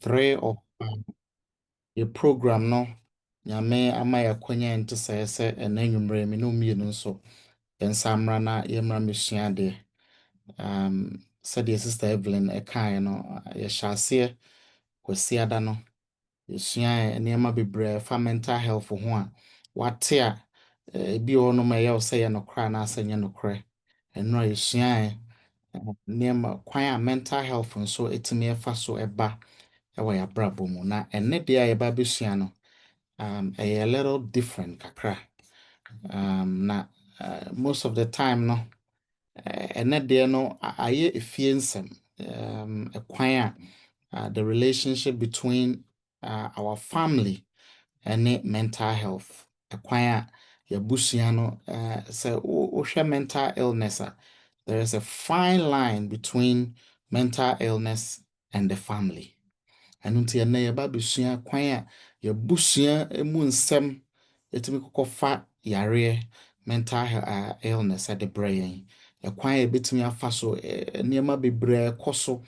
three of your program no nyame ama yakwanya nte sɛ ɛna nwummerɛ me no mmienu nso yɛnsa na yɛmmra mesua de sɛdeɛ sister Evelyn ɛkaeɛ no yɛhyɛ aseɛ kwasiada no yɛsua nneɛma bebree fa mental health ho a wate a ebi wɔ no ma ɛyɛ wo sɛ yɛ nokorɛ anaasɛ nyɛ nokorɛ ɛno a yɛsua nneɛma kwan a mental health nso ɛtumi ɛfa so ɛba ɛwɔ yɛabrabɔ mu na ɛnɛ deɛ a yɛba bɛsua no a little different kakra. Na most of the time no, ɛnɛ deɛ no ayɛ efie nsɛm. A the relationship between our family and mental health. Ɛkwan a yɛabusua no sɛ wohwɛ mental illness there is a fine line between mental illness and the family. Ɛno nti ɛnnɛ yɛba abɛsua kwan a yɛabusua mu nsɛm ɛtumi kɔkɔfa yareɛ mental illness ɛde brɛ yɛn. Ɛkwan a yɛbɛtumi afa so nneɛma bebree ɛkɔ so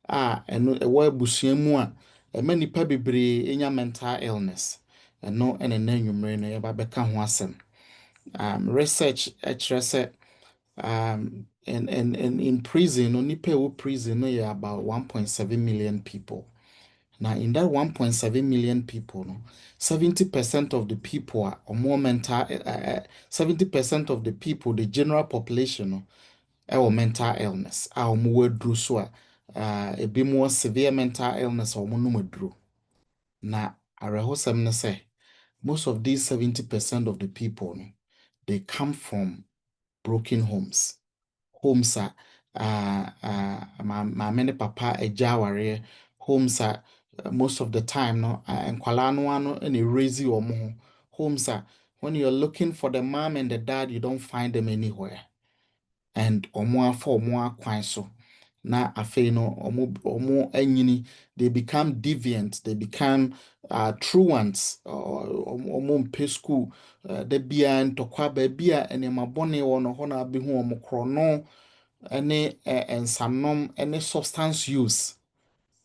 a ɛno ɛwɔ abusua mu a ɛma nnipa bebree ɛnya mental illness. Ɛno ɛna ɛnnɛ anwummere no yɛba bɛka ho asɛm. Research ɛkyerɛ sɛ in prison no nipa a ɛwɔ prison no yɛ about 1.7 million people. Now, in that 1.7 million people, no, 70% of the people are more mental. 70% of the people, the general population, no, are mental illness. Are more drew so a bit more severe mental illness or more drew. Now, I rehearsal say most of these 70% of the people, no, they come from broken homes. Homes are my many papa a jaware homes are most of the time no nkwalaa no ano na raise your homes are when you're looking for the mom and the dad you don't find them anywhere and omo afa omo akwan so na afei no omo anyini they become deviant they become truants omo mpe school da bia ntokwa ba bia enema bone wo no ho na abehu omo krono ene ensanom ene substance use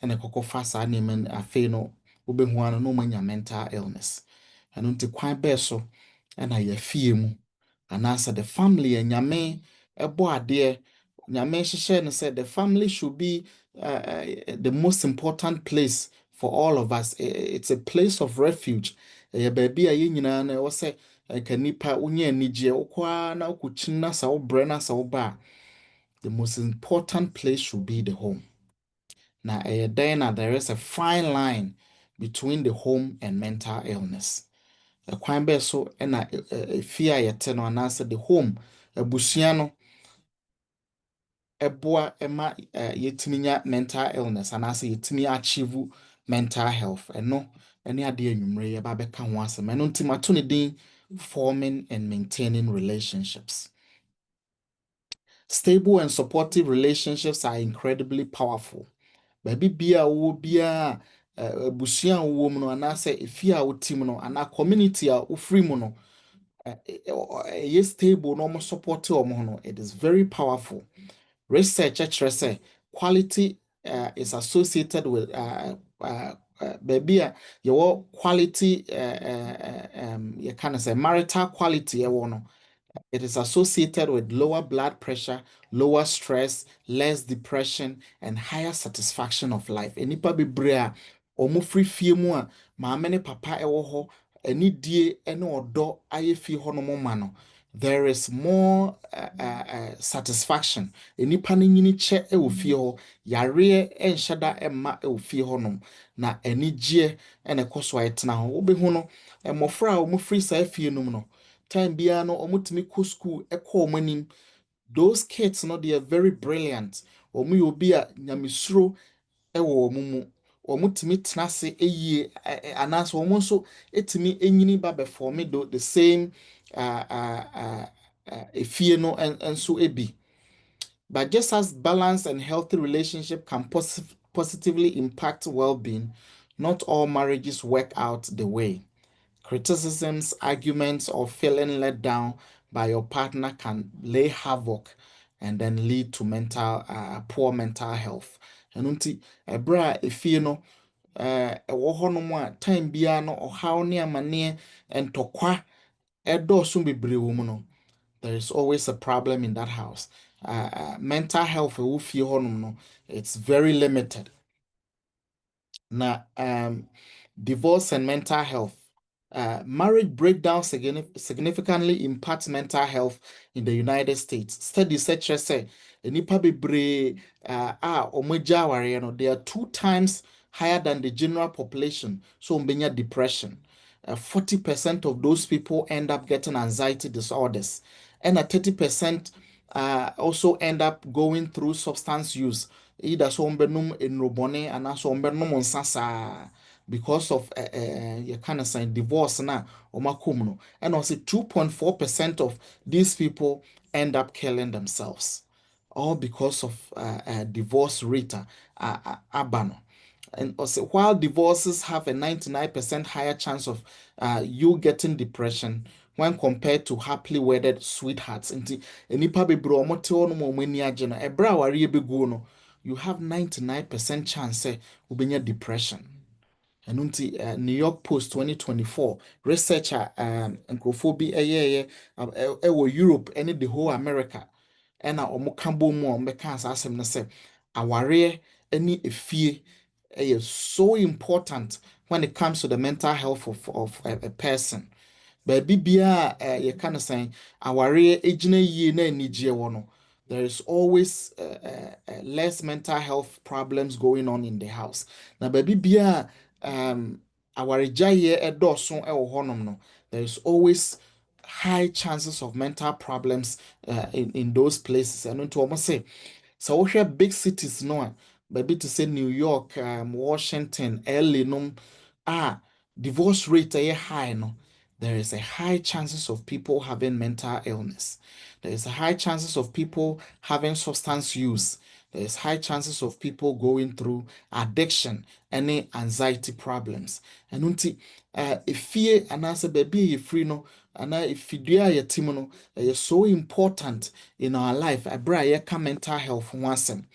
ene kokofa saa nneɛma afei no wobɛhu ano no manya mental illness ɛno nti kwan bɛɛ so ɛna yɛafie mu anaasɛ the family nyame ɛbɔ adeɛ nyame hyehyɛ no sɛ the family should be the most important place for all of us. It's a place of refuge ɛyɛ baabi a yɛn nyinaa no ɛwɔ sɛ ɛka nipa wonyɛ anigyeɛ wokɔa na wokɔkyin na sa wobrɛ na sa woba a the most important place should be the home. Now, there is a fine line between the home and mental illness. A kwan bɛ so ɛna efie a yɛte no anaasɛ the home abusua no ɛboa ɛma yɛtumi nya mental illness anaasɛ yɛtumi achieve mental health. Ɛno ɛne adeɛ anwummere yɛba bɛka ho asɛm. Ɛno nti mato ne din forming and maintaining relationships. Stable and supportive relationships are incredibly powerful. Baabi bia wo bia abusua wo mu no anaasɛ efie a wotim no ana community a wofiri mu no yes stable no mo support omo no it is very powerful. Research kyerɛ sɛ quality is associated with baabi a yɛwɔ quality you can say marital quality ɛwɔ no it is associated with lower blood pressure, lower stress, less depression, and higher satisfaction of life. Enipa bebree a omo free fie mu a maame ne papa ɛwɔ hɔ anidie ɛne ɔdɔ ayɛ fie hɔ no ma no there is more satisfaction. Enipa ne nyini kyɛ ɛwɔ fie hɔ yareɛ ɛnhyɛ da ɛmma ɛwɔ fie hɔ nom na anigye ɛna ɛkɔ so ɛtena hɔ wobɛhu no mmɔfra a omo free saa fie nom no time bia no omutimi kɔ school ɛkɔ omanim those kids no they are very brilliant omu yɛ obi a nyamesuro ɛwɔ omu mu omutimi tena ase eyie anaasɛ omu nso etimi enyini ba bɛform the same efie no enso ebi but just as balanced and healthy relationship can positively impact well-being not all marriages work out the way. Criticisms, arguments, or feeling let down by your partner can lay havoc and then lead to poor mental health. And unti ebra efie no ɛwɔ hɔnom a time biara no ɔhaw ne amanneɛ ntɔkwa ɛdɔɔso bebree wɔ mu no, there is always a problem in that house. Mental health ɛwɔ fie hɔnom no, it's very limited. Now, divorce and mental health. Marriage breakdown significantly impacts mental health in the United States. Studies such as say, nipa bebree omegya awareɛ no, they are 2 times higher than the general population. So, umbenya depression. 40% of those people end up getting anxiety disorders, and 30% also end up going through substance use. Either so benum enrobone and also benum onsasa because of you kind of saying divorce na omakumno. And also 2.4% of these people end up killing themselves, all because of divorce rate abano. And also, while divorces have a 99% higher chance of you getting depression when compared to happily wedded sweethearts. Nti, enipa bebree omo te hɔ nom a ɔmo ani agye no, ɛberɛ a awareɛ bɛguo no, you have 99% chance sɛ wobɛnya depression. And nti New York Post 2024 researcher nkurɔfoɔ bi ɛwɔ Europe ɛne the whole America ɛna ɔmo ka bɔ mu a ɔmo bɛka saa asɛm no sɛ awareɛ ɛne efie is so important when it comes to the mental health of a person. Baabi biara you kind of saying aware egyina yie na anigye wɔ no, there is always less mental health problems going on in the house. Na baabi biara awaregyaeɛ ɛdɔɔso ɛwɔ hɔnom no, there is always high chances of mental problems in those places. And nti wɔn say so wohwɛ big cities no a baabi to say New York, Washington, LA nom divorce rate ɛyɛ high no, there is a high chances of people having mental illness. There is a high chances of people having substance use. There is high chances of people going through addiction, any anxiety problems. And nti efie anaasɛ baabi a yɛfiri no anaa efidua a yɛte mu no ɛyɛ so important in our life. Ɛberɛ a yɛka mental health ho asɛm.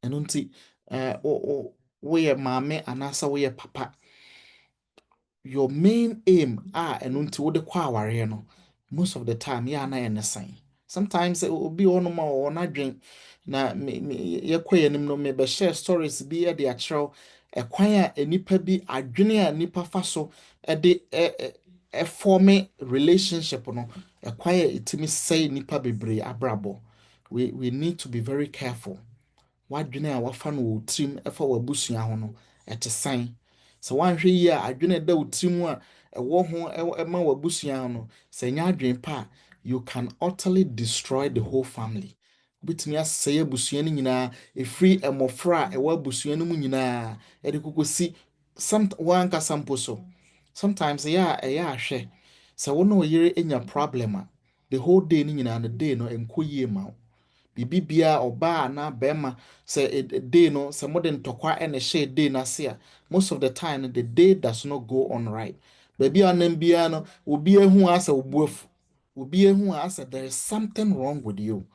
Ɛno nti woyɛ maame anaasɛ woyɛ papa, your main aim ɛno nti wode kɔ awareɛ no, most of the time yɛ ana yɛ ne sɛn. Sometimes obi hɔnom a ɔwɔ n'adwen na yɛkɔ yɛnim no mebɛhyɛ stories bi de akyerɛw ɛkwan a nipa bi adwene a nipa fa so de ɛfɔme relationship no, ɛkwan a ɛtumi sɛe nipa bebree abrabɔ. We need to be very careful. Wadwene a wafa no wɔ tirim ɛfa w'abusua ho no ɛte sɛn. Sɛ wanhwɛ yie a adwene da wo tirim a ɛwɔ ho ɛma w'abusua ho no, sɛ nyɛ adwene pa a, you can utterly destroy the whole family. Wobɛtumi asɛe abusua no nyinaa ɛfiri mmɔfra a ɛwɔ abusua no mu nyinaa ɛde kɔkɔsi wankasa mpo so. Sometimes ɛyɛ ahwɛ sɛ wo ne wo yere anya problem a, the whole day no nyinaa no day no ɛnkɔ yie ma wo. Bibi biara ɔbaa anaa bɛrima sɛ day no sɛ mode ntɔkwa ɛna ɛhyɛ day no ase a, most of the time the day does not go on right. Baabi a ɔnam biara no obi ehu asɛ obu afu, obi ehu asɛ there is something wrong with you.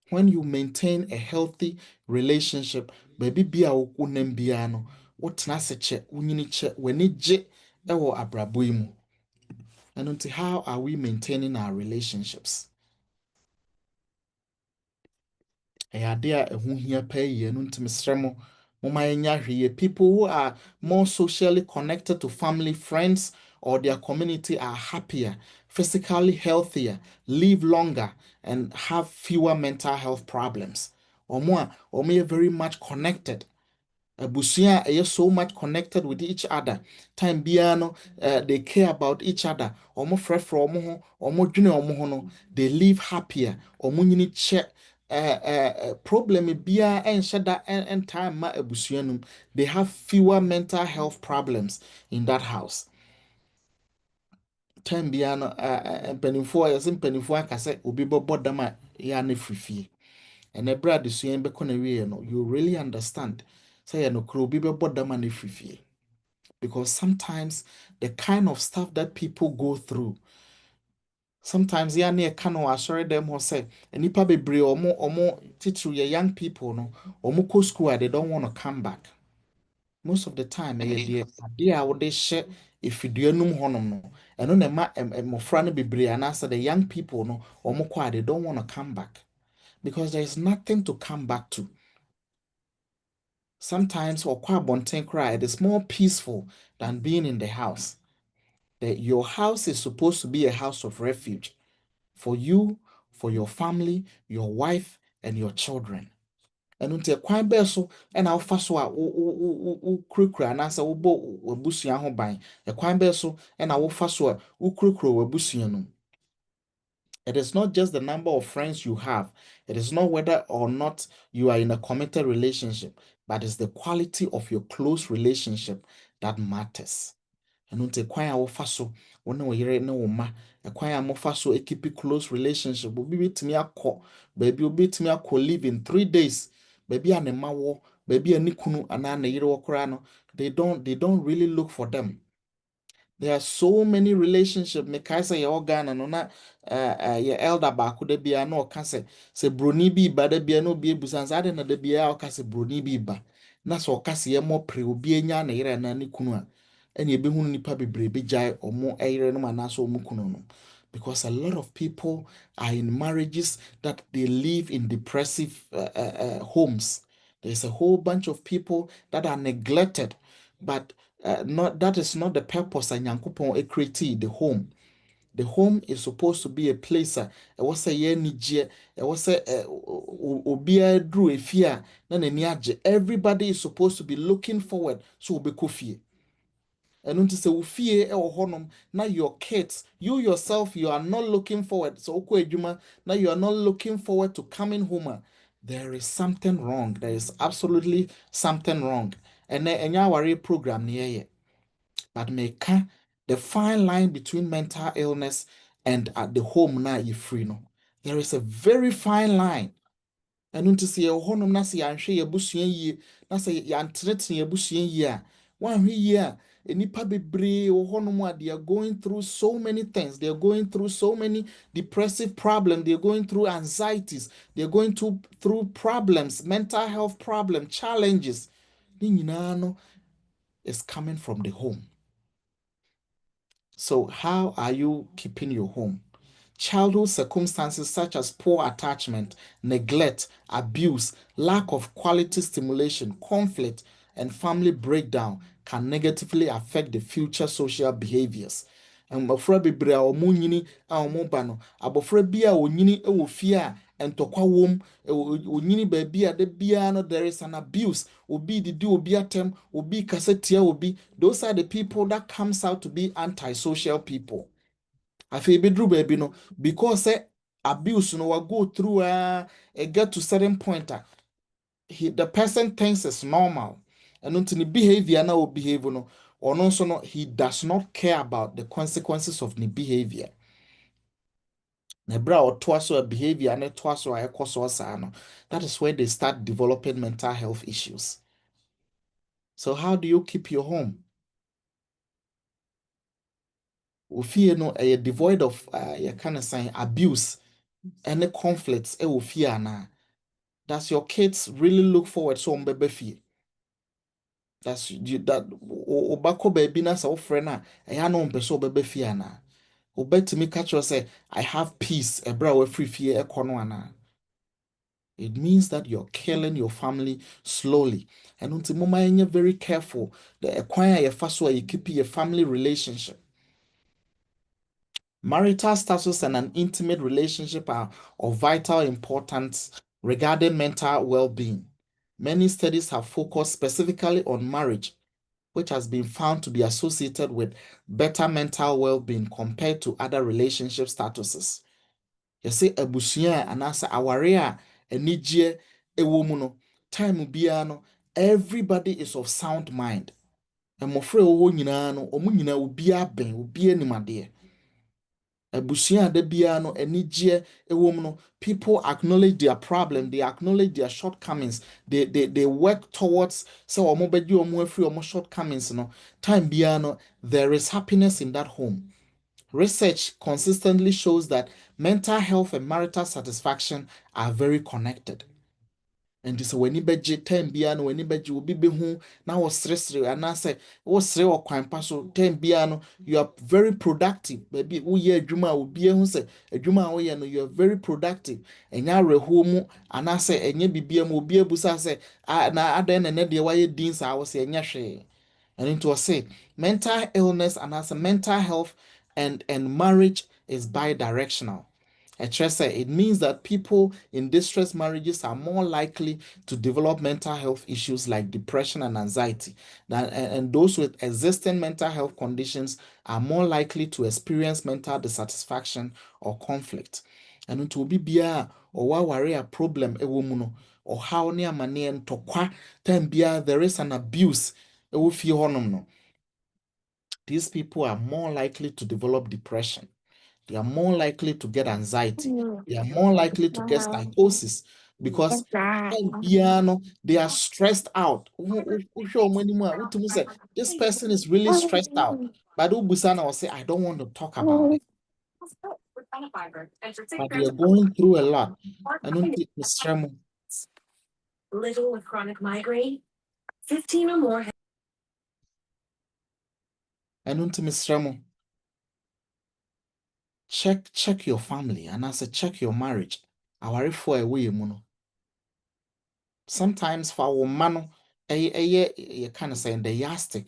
When you maintain a healthy relationship, baabi biara wonam biara no, wotena ase kyɛ, wonyini kyɛ, w'ani gye ɛwɔ abrabɔ yi mu. And until how are we maintaining our relationships? Ɛyɛ ade a ɛho hia paa yie no nti mesrɛ mo momma yɛnyɛ ahwɛyie. People who are more socially connected to family, friends, or their community are happier, physically healthier, live longer, and have fewer mental health problems. Ɔmo a ɔmo yɛ very much connected. Abusua a ɛyɛ so much connected with each other. Time biara no, they care about each other. Ɔmo frɛfrɛ ɔmo ho, ɔmo dwene ɔmo ho no, they live happier. Ɔmo nyini kyɛ problem biara ɛnhyɛ da ɛntaa mma abusua no mu. They have fewer mental health problems in that house. Time biara no mpanimfoɔ yɛsɛ mpanimfoɔ aka sɛ obi bɛbɔ dam a yɛ ana firi fie. ɛna ɛberɛ a adesua yi bɛkɔ na wie no, you really understand sɛ yɛ nokora obi bɛbɔ dam a na firi fie. Because sometimes the kind of stuff that people go through, sometimes yɛ ana yɛka no wɔ asɔre dɛm hɔ sɛ nnipa bebree ɔmo titiri yɛ young people no ɔmo kɔ school a they don't want to come back. most of the time ɛyɛ deɛ adeɛ a wode hyɛ efidua num hɔnom no ɛno na ɛma mmɔfra no bebree anaasɛ the young people no wɔn kɔ a they don't want to come back because there is nothing to come back to. Sometimes ɔkɔ abɔnten koraa it is more peaceful than being in the house. Your house is supposed to be a house of refuge for you, for your family, your wife, and your children. ɛno nti ɛkwan bɛɛ so ɛna wofa so a wokurakura anaasɛ wobɔ w'abusua ho ban ɛkwan bɛɛ so ɛna wofa so a wokurakura w'abusua no mu. It is not just the number of friends you have. It is not whether or not you are in a committed relationship, but it's the quality of your close relationship that matters. ɛno nti kwan a wofa so wo ne wo yere ne wo mma ɛkwan a mofa so keep close relationship obi betumi akɔ baabi obi betumi akɔ live in 3 days baabi a ne mma wɔ baabi a ne kunu anaa ne yere wɔ koraa no they don't really look for them. There are so many relationships. Mekae sɛ yɛwɔ Ghana no na yɛ elder baako da biara na ɔka sɛ broni bi ba da biara na obi ebusa sɛ ade na da biara ɔka sɛ broni bi ba na sɛ ɔka sɛ yɛmmɔ pere obi anya ne yere anaa ne kunu a ɛna ebehunu nipa bebree begyae ɔmo yere no anaasɛ ɔmo kunu no because a lot of people are in marriages that they live in depressive homes. There's a whole bunch of people that are neglected, but not that is not the purpose and Nyankopɔn created the home. The home is supposed to be a place a ɛwɔ sɛ yɛn ani gye ɛwɔ sɛ obiara duru efie a na n'ani agye. Everybody is supposed to be looking forward so obɛkɔ fie. ɛno nti sɛ wo fie ɛwɔ hɔnom na your kids you yourself you are not looking forward so wokɔ adwuma na you are not looking forward to coming home a there is something wrong. There is absolutely something wrong. ɛnɛ ɛnyɛ aware program ne yɛyɛ but meka the fine line between mental illness and at the home na you free no there is a very fine line. ɛno nti sɛ yɛwɔ hɔnom na sɛ yɛanhwɛ yɛabusua yie na sɛ yɛantenetene yɛabusua yie a woanhwɛ yie a nnipa bebree wɔ hɔnom a they are going through so many things. They are going through so many depressive problems. They are going through anxieties. They are going through problems, mental health problems, challenges. Ne nyinaa no is coming from the home. So how are you keeping your home? Childhood circumstances such as poor attachment, neglect, abuse, lack of quality stimulation, conflict, and family breakdown can negatively affect the future social behaviors. Mbɔfra bebree a wɔn nyini a wɔn ba no, abɔfra bi a onyini wɔ fie a ntɔkwa wom, onyini baabi a da biara no there is an abuse. Obi didi obi atem, obi kasa tia obi. Those are the people that comes out to be antisocial people. Afei beduru baabi no because abuse no will go through it get to certain point the person thinks it's normal and until the behavior na o behave no or no so no he does not care about the consequences of the behavior. Na bra or so a behavior and so a ekoso no that is where they start developing mental health issues. So how do you keep your home? Ofie no devoid of you kind of saying abuse. Any conflicts will fear na does your kids really look forward so mbebe fie that's you that obako baby na sa wo friend na eya no mpe so obebe fie na obetimi catch you say I have peace ebra we free fie ekono ana it means that you're killing your family slowly and until mama you're very careful the acquire your first way you keep your family relationship. Marital status and an intimate relationship are of vital importance regarding mental well-being. Many studies have focused specifically on marriage, which has been found to be associated with better mental well-being compared to other relationship statuses. You say abusua anasa aware a enigye ewo mu no time biara no everybody is of sound mind. Mmɔfra ɛwɔ hɔ nyinaa no ɔmo nyinaa obi abɛn obi anim adeɛ. Abusua da biara no enigye ewom no people acknowledge their problem, they acknowledge their shortcomings, they work towards so omo beji omo afri omo shortcomings no time biara no there is happiness in that home. Research consistently shows that mental health and marital satisfaction are very connected. And this when you beji time biano when you beji will be who now was stress and I say was or quine paso time biano you are very productive baby we ye juma will be who say a juma way no you are very productive and ya rehumu and I say and ye be will be able to say na aden and the way deans I was saying yashe and into a say mental illness and as a mental health and marriage is bi-directional. It means that people in distressed marriages are more likely to develop mental health issues like depression and anxiety. And those with existing mental health conditions are more likely to experience mental dissatisfaction or conflict. And it will be or worry a problem a woman or how near money and tokwa time there is an abuse a no. These people are more likely to develop depression. They are more likely to get anxiety. They are more likely to get psychosis because they are stressed out. This person is really stressed out. But Ubusana will say, I don't want to talk about it. But they are going through a lot. I don't think Mr. Little with chronic migraine, 15 or more. I don't think Mr. Check your family and I say check your marriage. Aware for a way muno. Sometimes for our man, you kind of say the yastic.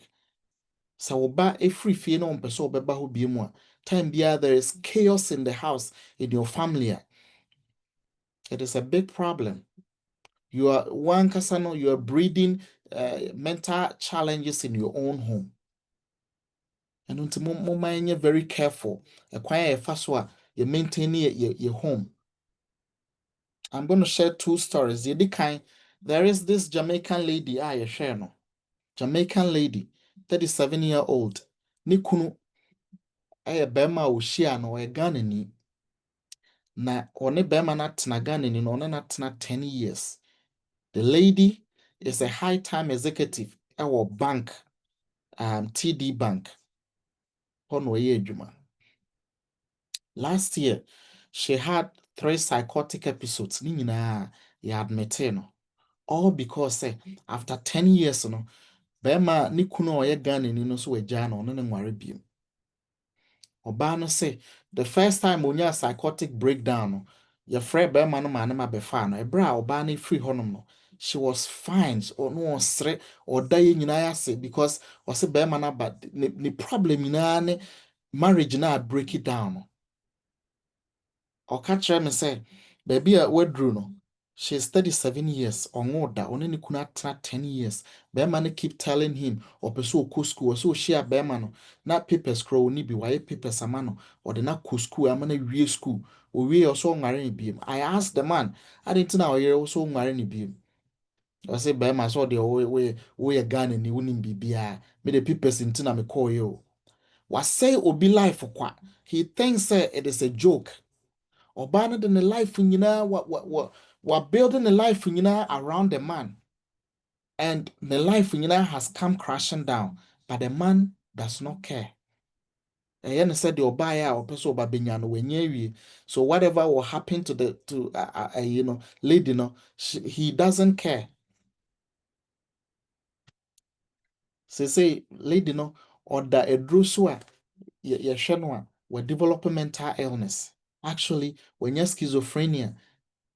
So ba every fie no mpɛ sɛ ɔbɛba hɔ bie mu a time biara there is chaos in the house in your family. It is a big problem. You are one kasano, you are breeding mental challenges in your own home. And until you're very careful. Acquire a fast one, you maintain your home. I'm going to share two stories. There is this Jamaican lady, I share no. Jamaican lady, 37-year-old. Nikunu, bema ushia no Ghana ni. Na one bema na tena Ghana ni no na tena 10 years. The lady is a high-time executive our bank, TD Bank. Hono ye juma. Last year, she had 3 psychotic episodes. Ni nyina ya admit no. All because after 10 years no, bema ni kuno oye Ghana ni no so wagya no ne nware biem. Oba no say the first time onya psychotic breakdown no, your friend bema no ma ma befa no, ebra oba no free honom no, she was fine or no sre or die nyina ase because was bema na but ni problem nyina ne marriage na break it down no. Oka kire me say baby a wadru no, she's 37 years or more da oni ni kuna 10 years. Bema no keep telling him opeso ko school so share bema no na papers crow ni bi waye papers amano or the na ko school amana wie school o wie also nware ni biem. I asked the man I didn't know you also nware ni biem. I say bema so the we Ghana ni unim bibia me the papers ntina me call you. Was say obi life kwa. He thinks it is a joke. Obana de ne life nyina what building the life nyina around the man. And the life nyina has come crashing down, but the man does not care. And said the obaya or person obabenyano wenyewi. So whatever will happen to the lady no, he doesn't care. Say lady no or that a drusua ye we developmental illness. Actually, when you're schizophrenia,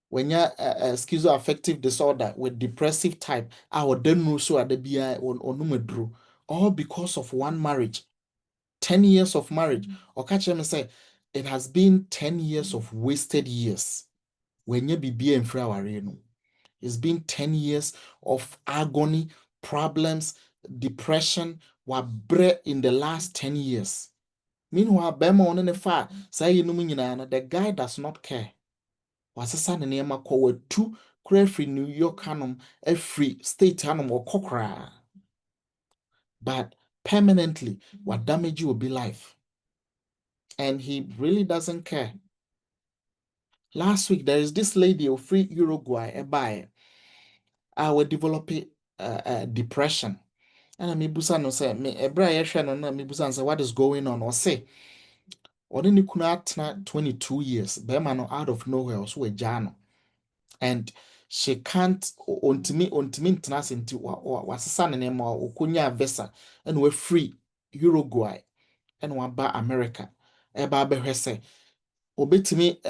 when you're schizoaffective disorder with depressive type, our then so at the BI on numedru, all because of one marriage, 10 years of marriage. Or catch them and say, it has been 10 years of wasted years. When you be in Frawareno, it's been 10 years of agony, problems, depression, what bred in the last 10 years. Meanwhile, Bema on the far, say the guy does not care. Wasesa ne nneɛma kɔ watu kora free New York hanom free state hanom wɔkɔ koraa. But permanently what damage will be life. And he really doesn't care. Last week there is this lady of free Uruguay a will develop depression. And me busa no say me ebra yehwe no na me busa say what is going on or say ɔne ne kunu atena 22 years. Bema no out of nowhere also a jano. And she can't ontimi ntena ase nti wasesa ne nneɛma okonya visa ɛna we free Uruguay ɛna waba America ɛba abɛhwɛ sɛ obetumi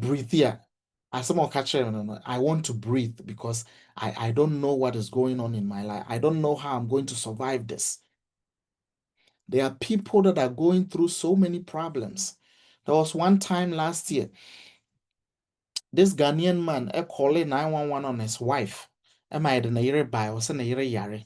breathe a asɛm a ɔka kyerɛ me no I want to breathe because I don't know what is going on in my life. I don't know how I'm going to survive this. There are people that are going through so many problems. There was one time last year, this Ghanaian man calling 911 on his wife. Am I the Naire by or send a yere yare?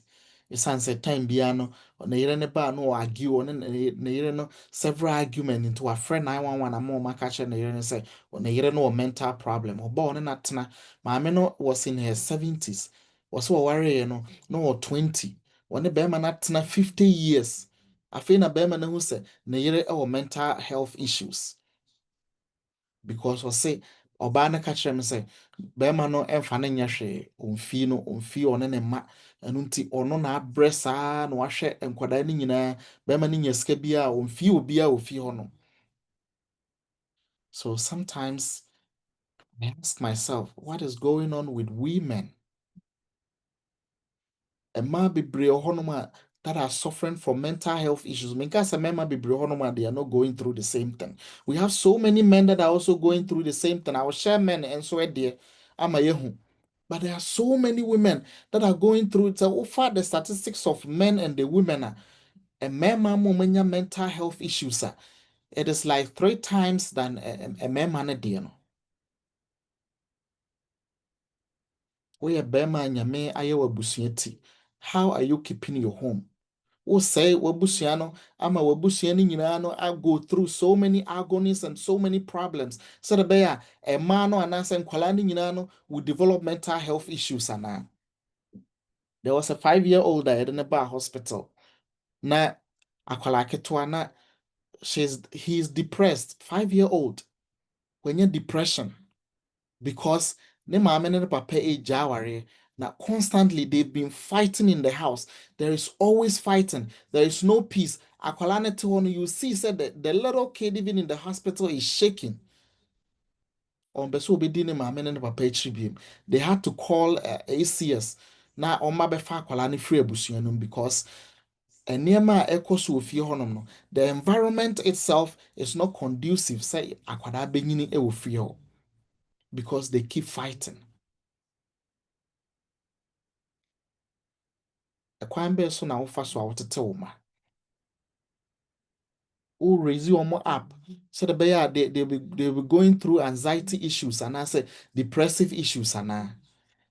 It's answer time biano or Naire neba no argue on Naire no several argument into a friend 911 and more makacha Naire and say, or Naire no mental problem or born in atna. My no was in her 70s, was so worry, no 20. When the Bema natna 50 years. I feel a Bema who said Naire or mental health issues. Because we say ɔbaa no ka kyerɛ me sɛ bɛrima no ɛmfa no nyɛ hwee ɔmfie ɔne ne mma ɛno nti ɔno na abrɛ saa na wahwɛ nkwadaa no nyinaa bɛrima no nya sika bi a ɔmfie obiara a ɔfie hɔ no. So sometimes I ask myself what is going on with women. Mmaa bebree wɔ hɔnom a that are suffering from mental health issues. Because mmarima bebree wɔ hɔnom a they are not going through the same thing. We have so many men that are also going through the same thing. I will share men and so there. Ama yehu. But there are so many women that are going through it. So far, the statistics of men and the women are a man mental health issues. It is like 3 times than a man dear. We a bema nyame ayewa busieti. How are you keeping your home? Wo say wabusua no ama wabusua no nyinaa no I go through so many agonies and so many problems. So the bear a man no anaasɛ nkwalaa no nyinaa no will develop mental health issues anaa. There was a 5-year-old that in a bar hospital. Na akwalaa ketewa na he's depressed. 5-year-old. When you're depression because ne maame ne ne papa agya aware. Now, constantly they've been fighting in the house. There is always fighting. There is no peace. Akwala ne te hɔ no, you see, said that the little kid even in the hospital is shaking. On beso obedi ne maame ne ne papa akyiri biem. They had to call ACS. Na ɔma bɛfa akwala ne free abusua no because nneɛma a ɛkɔ so wɔ fie hɔnom no, the environment itself is not conducive. Sɛ akwala bɛnyini ɛwɔ fie hɔ because they keep fighting. Ɛkwan bɛɛ so na wofa so a wotete wo ma. Who raise you up so the bear they be going through anxiety issues and I say depressive issues and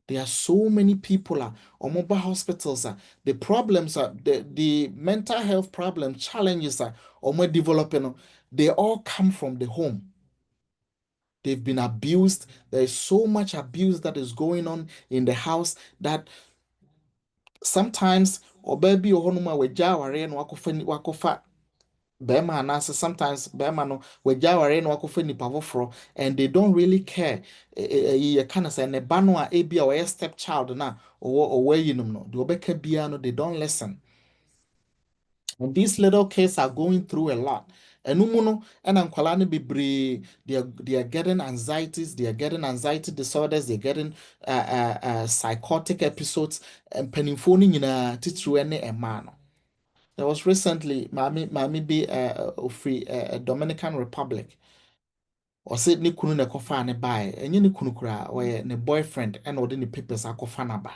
there are so many people on mobile hospitals the problems are the mental health problems challenges are or more developing they all come from the home. They've been abused. There is so much abuse that is going on in the house that sometimes or baby or honuma we jaware and wakofa bema anaasɛ sometimes bema no wagya aware na wakɔfa nipa foforɔ and they don't really care yɛ kind of sɛ ne ba no a ebi a ɔyɛ step child na ɔwɔ ayinom no deɛ ɔbɛka biara no they don't listen and these little kids are going through a lot ɛno mu no ɛna nkwalaa no bebree they are getting anxieties, they are getting anxiety disorders, they are getting psychotic episodes mpanimfoɔ no nyinaa titiriw ne mmaa no. There was recently, Mami be free Dominican Republic. Or said ni kunu ne kofa ne buy, and ni kunu kura or ne boyfriend and or the papers akofa na ba.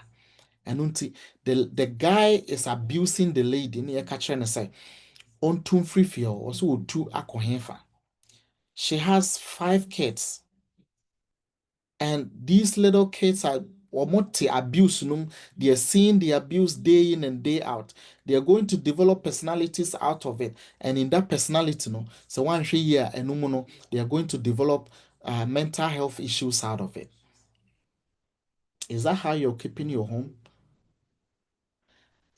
And unti the guy is abusing the lady ni catch and say on two free feel or so two akohefa. She has 5 kids. And these little kids are almost abuse num. They are seeing the abuse day in and day out. They are going to develop personalities out of it. And in that personality, no, so one year and no, they are going to develop mental health issues out of it. Is that how you're keeping your home?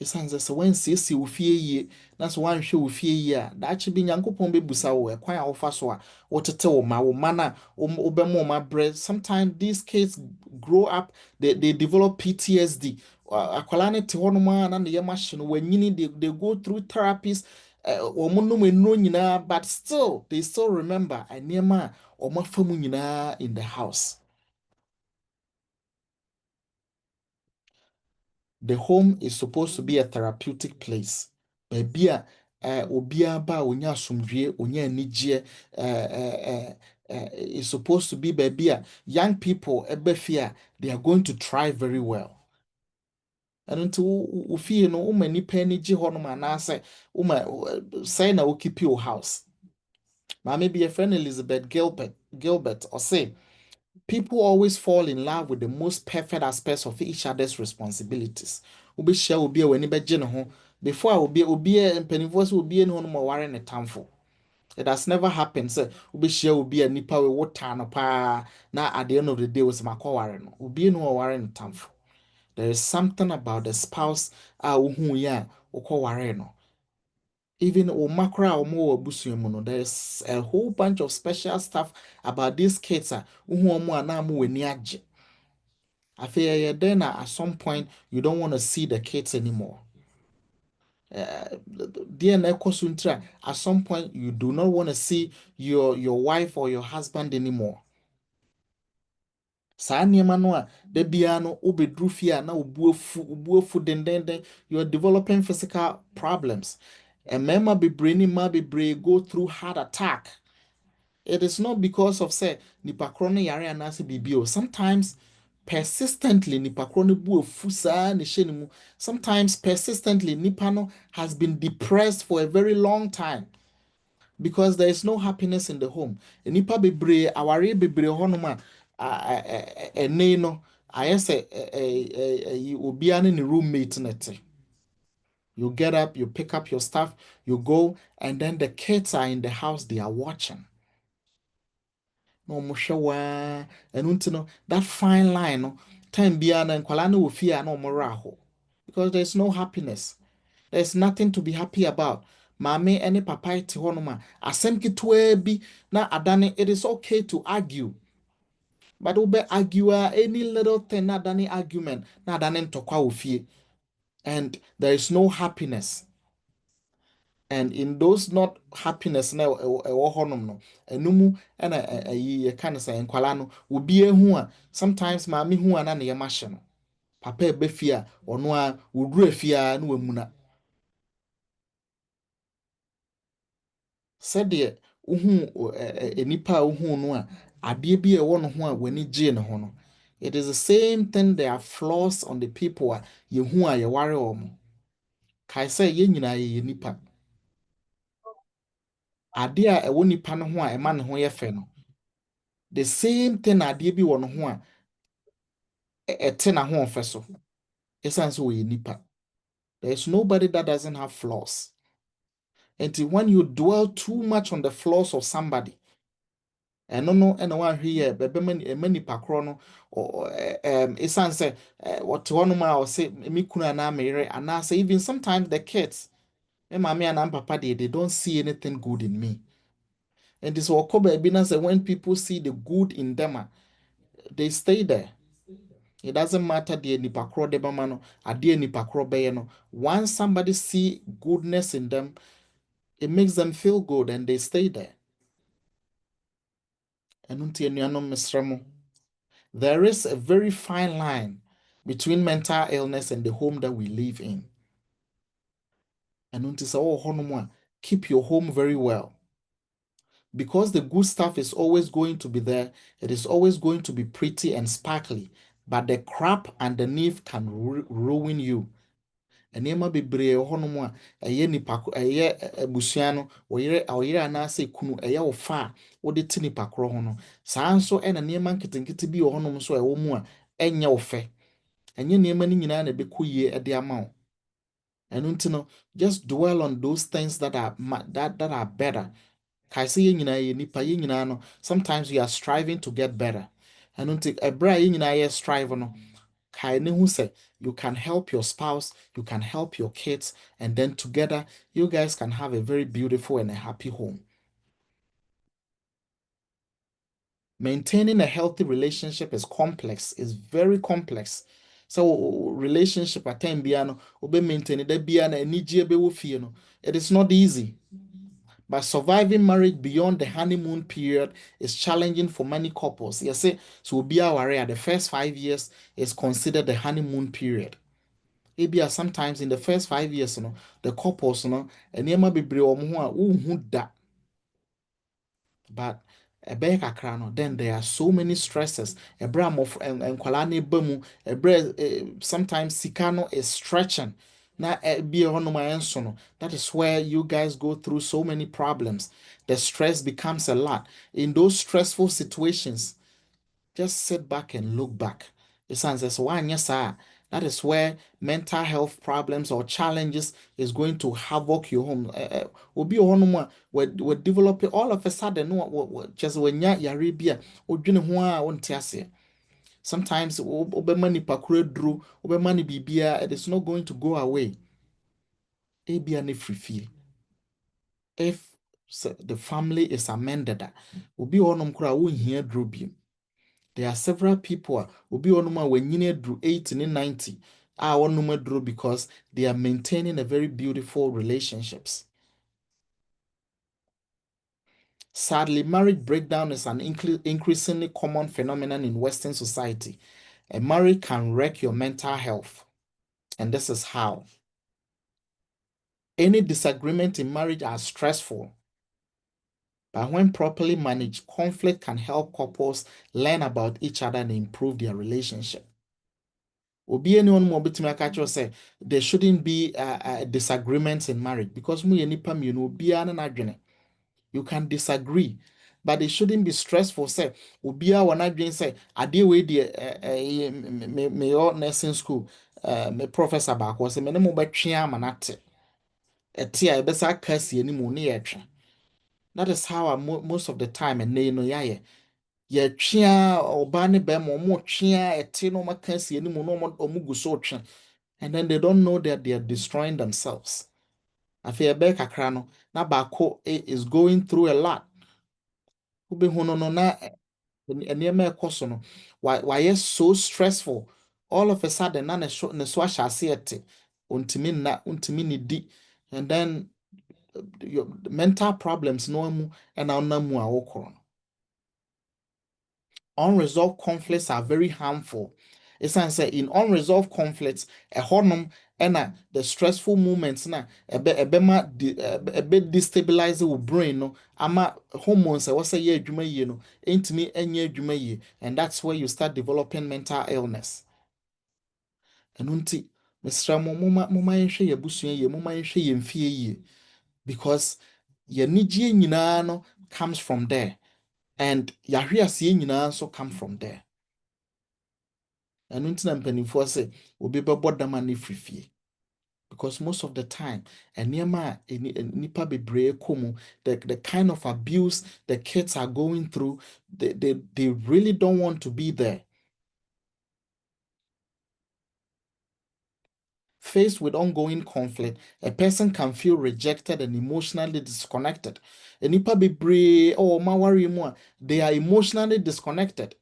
Ɛsiane sɛ when wansiesie wo fie yie na sɛ woanhwɛ wo fie yie a daakye bi nyankopɔn bɛbusa wo ɛkwan a wofa so a wotete wo ma no a wobɛma wo ma brɛ. Sometimes these kids grow up they develop PTSD. Akwalaa no te hɔnom a na ne yɛm ahye no wanyini they go through therapies wɔn nom nnuro nyinaa but still they still remember nneɛma a wɔn afa mu nyinaa in the house. The home is supposed to be a therapeutic place. Baabi a obiara ba a onya asomdwie, onya anigyeɛ, is supposed to be baabi a young people ɛbɛ fie a they are going to thrive very well. And until wo fie no, woma nipa ani gye hɔ nom anaasɛ woma sɛn na wokipi wo house. Maame bi yɛfrɛ no Elizabeth Gilbert ɔse people always fall in love with the most perfect aspects of each other's responsibilities. Wobɛhyia obi a w'ani bɛgye ne ho before a obi mpanimfoɔ sɛ obi ne ho no ma ɔware ne tamfo. It has never happened sɛ wobɛhyia obi a nipa wo taa no paa na at the end of the day wɔsɛ makɔware no. Obi ne ho ɔware ne tamfo. There is something about the spouse a wohu yɛ a wokɔware no. Even Omakra or Busuamuno, there's a whole bunch of special stuff about these kids. I feel then at some point you don't want to see the kids anymore. At some point you do not want to see your wife or your husband anymore. Saa nneɛma no a da biara no wobɛduru fie a na obuafu dendenden, you're developing physical problems. Mmarima bebree ne mmaa bebree go through heart attack. It is not because of say nipa korɔ no yare anaasɛ biribi o. Sometimes persistently nipa korɔ no bu afu saa ne hyɛ ne mu. Sometimes persistently nipa no has been depressed for a very long time because there is no happiness in the home. Nipa bebree aware bebree hɔnom a ɛnɛ no ayɛ sɛ obiara ne ne roommate ne te. You get up, you pick up your stuff, you go, and then the kids are in the house, they are watching. No mushawa, and no that fine line, no time biana and kwalana will fear no moraho. Because there's no happiness. There's nothing to be happy about. Mame any papa ti honoma. Asemki bi na adane, it is okay to argue. But ube argue any little thing, na dani argument, na dane tokwa ufie. And there is no happiness. And in those not happiness na ɛwɔ hɔnom no ɛno mu ɛna ɛyi yɛka no sɛ nkwalaa no obi ehu a sometimes maame hu a na ne yɛm ahyɛ no papa ɛbɛ fie a ɔno a woduru fie a na wamuna sɛdeɛ wohu nipa a wohu no a adeɛ bi a ɛwɔ no ho a w'ani gye ne ho no it is the same thing. There are flaws on the people a yɛhu a yɛware wɔn kae sɛ yɛn nyinaa yɛyɛ nipa. Ade a ɛwɔ nipa no ho a ɛma ne ho yɛ fɛ no the same thing adeɛ bi wɔ no ho a ɛte na ho ɔfɛ so ɛsan sɛ wɔyɛ nipa. There is nobody that doesn't have flaws. And when you dwell too much on the flaws of somebody ɛno no ɛna wahwɛ yɛ ɛma nipa korɔ no ɛsan sɛ wɔte hɔnom a ɔsɛ me kunu anaa me yere anaasɛ even sometimes the kids me maame anaa papa deɛ they don't see anything good in me. And this will come when people see the good in them, they stay there. It doesn't matter the nipakro de bamano, ade nipakro beyeno. Once somebody see goodness in them, it makes them feel good and they stay there. There is a very fine line between mental illness and the home that we live in. And keep your home very well. Because the good stuff is always going to be there, it is always going to be pretty and sparkly, but the crap underneath can ruin you. Nneɛma bebree wɔ hɔnom a ɛyɛ nipa ɛyɛ abusua no ɔyere anaasɛ kunu ɛyɛ wo fa a wode te nipa korɔ ho no saa nso ɛna nneɛma nketenkete bi wɔ hɔnom nso a ɛwɔ mu a ɛnyɛ wo fɛ ɛnyɛ nneɛma no nyinaa na ɛbɛkɔ yie de ama wo ɛno nti no just dwell on those things that are better. Sometimes we are striving to get better. And until a strive no you can help your spouse, you can help your kids, and then together you guys can have a very beautiful and a happy home. Maintaining a healthy relationship is complex, it's very complex. So relationship at time biano obe maintain that biana and it is not easy. But surviving marriage beyond the honeymoon period is challenging for many couples. So be aware the first 5 years is considered the honeymoon period. Ebia sometimes in the first 5 years, the couples, enema bebree omo ho a unhu da. But ɛbɛyɛ kakra no, then there are so many stresses. Ɛbrɛ nkwalaa ne ba mu, sometimes sika no is stretching. Na bi hɔnom a ɛnso no. That is where you guys go through so many problems. The stress becomes a lot. In those stressful situations, just sit back and look back. It sounds as one yes, sir. That is where mental health problems or challenges is going to havoc your home. Obi home we develop it all of a sudden. No, just when ya yaribia odwene ho a wonte ase. Sometimes obema nipa kura duru, obema ni bibia, it is not going to go away. Ebia ne free. If the family is amended, obi home kura wo hia duru bi. There are several people obi onuma when you drew 80 and 90 onuma drew because they are maintaining a very beautiful relationships. Sadly, marriage breakdown is an increasingly common phenomenon in Western society. A marriage can wreck your mental health. And this is how. Any disagreement in marriage are stressful. But when properly managed, conflict can help couples learn about each other and improve their relationship. Obi anyone more betimi aka say there shouldn't be disagreements in marriage because mu nipa mi no obi na nadwene. You can disagree, but it shouldn't be stressful. Say obi a wana adwene say ade we de me nursing school me professor back was say me ne mo betwe amanate. Ete a ebesa kasi ani mu ne yetwe. That is how most of the time and no yaye. Yetwe oba ne be mo twe ete no makasi ani mu no omu gu so twe. And then they don't know that they are destroying themselves. Afei ebe kakra no na baako is going through a lot. Ube no na enema ekoso no why so stressful. All of a sudden na ne so ahyase ete untimi ni di, and then your mental problems no mu na onamu a wokoro. Unresolved conflicts are very harmful. It's say in unresolved conflicts, a honum and the stressful moments na ebe destabilize your brain no ama hormones I was say yeah adwuma yie no entimi enye adwuma yie, and that's where you start developing mental illness. Enunti mesra moma yenhwe yebusua yie, moma yenhwe yemfie yie, because ye nigye nyina no comes from there, and yahwe ase nyina so come from there. And until mpanimfoɔ sɛ obi bɛbɔ dama ne frifie, because most of the time nneɛma nipa bebree kɔ the kind of abuse the kids are going through, they really don't want to be there. Faced with ongoing conflict, a person can feel rejected and emotionally disconnected. Nipa bebree mawari mu they are emotionally disconnected.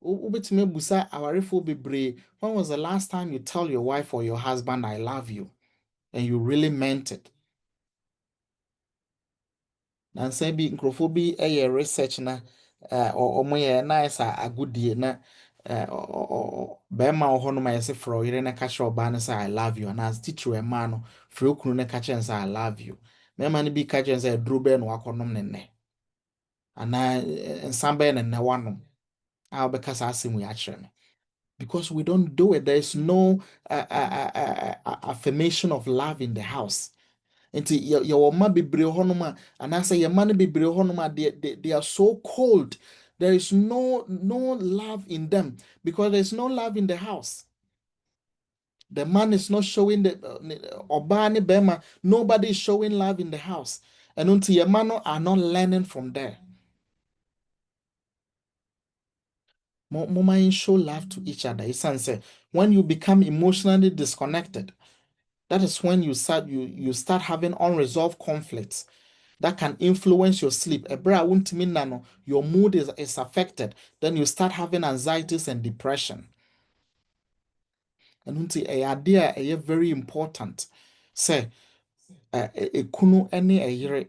Ubetime busa awarefo bebree, when was the last time you tell your wife or your husband I love you and you really meant it? Nansa bi nkrofo bi research na omo nice agudie na bema ho no ma yese fro yire na ka kire oba no say I love you, and as teacher ma no fro kunu na ka kire say I love you. Mema no bi ka kire say duro be no akonom ne ne ana nsa be ne ne wanom a obeka sa asemu ya kire me, because we don't do it. There is no affirmation of love in the house. Nti your ma bebree honoma and I say your man bebree honoma, they are so cold. There is no love in them because there is no love in the house. The man is not showing the obani bema, nobody is showing love in the house, and until your man are not learning from there. Mama show love to each other. It's say when you become emotionally disconnected, that is when you start having unresolved conflicts that can influence your sleep. Your mood is affected. Then you start having anxieties and depression. And a idea very important. Say a kunu any a yere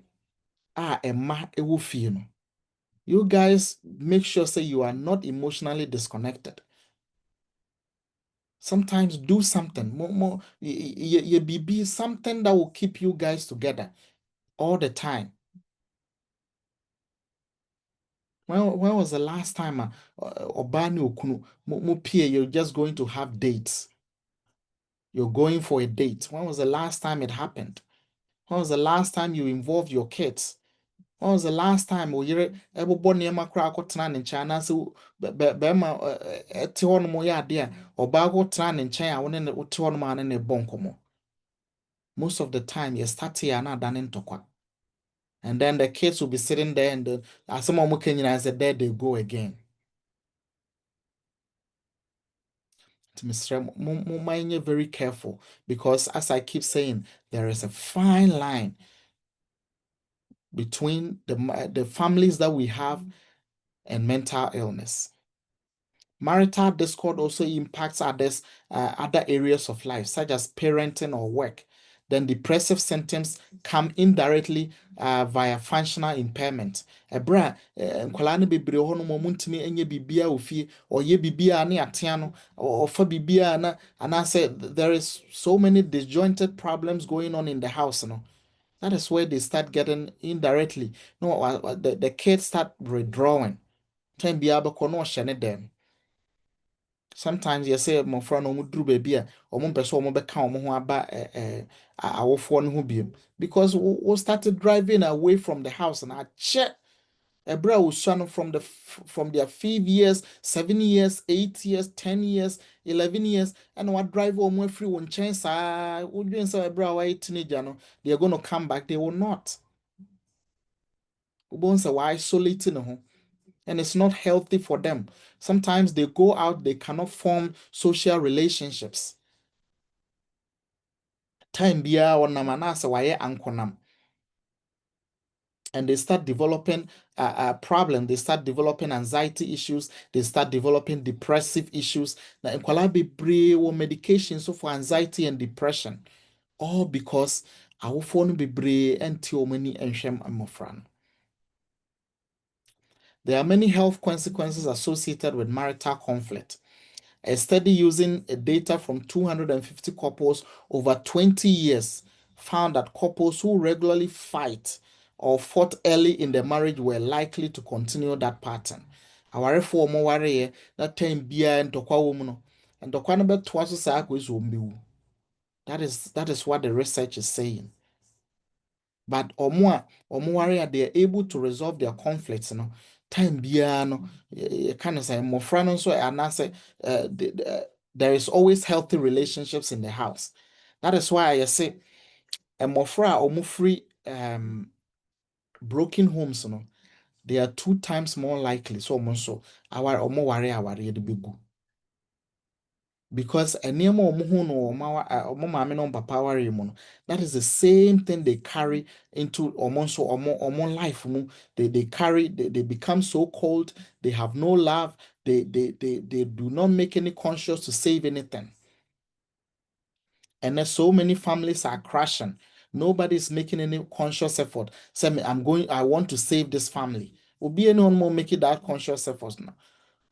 a ma ewu fie no. You guys make sure say you are not emotionally disconnected. Sometimes do something more, be something that will keep you guys together all the time. When was the last time Obani Okunu Mupie, you're just going to have dates? You're going for a date. When was the last time it happened? When was the last time you involved your kids? When was the last time oyere ɛbobɔ nneɛma koraa akɔtena ne nkyɛn anaasɛ bɛrima ɛte hɔ nom yɛ adeɛ a ɔbaa akɔtena ne nkyɛn a wo ne ne wote hɔ nom a ne ne bɔ nkɔmmɔ? Most of the time, you start here and done tokwa. And then the kids will be sitting there and as some of Kenyan said, there they go again. Mr. Mumma, very careful because as I keep saying, there is a fine line between the families that we have and mental illness. Marital discord also impacts other areas of life, such as parenting or work. Then depressive symptoms come indirectly via functional impairment. Ebra, nkwalaa no bebree hɔ nom ɔmo ntumi enye bibia ofie, ɔyɛ bibia ne atea no, ɔfa bibia na anaasɛ there is so many disjointed problems going on in the house, no. That is where they start getting indirectly. No, the kids start withdrawing. Time bia bɛkɔ no ɔhyɛ ne dɛm. Sometimes you say my friend omo duru baby a omo mpɛ sɛ omo bɛka omo ho aba awofoɔ no ho biem because we started driving away from the house and akyɛ ɛbrɛ a wosua no from their 5 years, 7 years, 8 years, 10 years, 11 years and what drive omo afiri wo nkyɛn saa wodwen sɛ ɛbrɛ a wɔyɛ teenager no they are going to come back. They will not. Wobɛhu sɛ wɔ isolate ne ho and it's not healthy for them. Sometimes they go out, they cannot form social relationships. Time biya onam anasa waye ankonam. And they start developing a problem. They start developing anxiety issues. They start developing depressive issues. Na nkwala bebree wo medication so for anxiety and depression. All because awofo no bebree enti omani enhwem amofra no. There are many health consequences associated with marital conflict. A study using data from 250 couples over 20 years found that couples who regularly fight or fought early in the marriage were likely to continue that pattern. Awarefo omo wareye that time bia ntokwa wo mu no. Ntokwa no betoa so saa akwa so mbewu. That is what the research is saying. But omo they are able to resolve their conflicts, you know. Time biya no kind of say more no so and I say there is always healthy relationships in the house. That is why I say a mofra omo free broken homes, you know, they are 2 times more likely. So so our omo worry the big because nneɛma a wɔn ho no wɔn maame no papa aware mu no that is the same thing they carry into wɔn life mu they carry they become so cold, they have no love, they do not make any conscious to save anything, and then so many families are crashing. Nobody is making any conscious effort say me I want to save this family. Obi anyone more making that conscious effort now.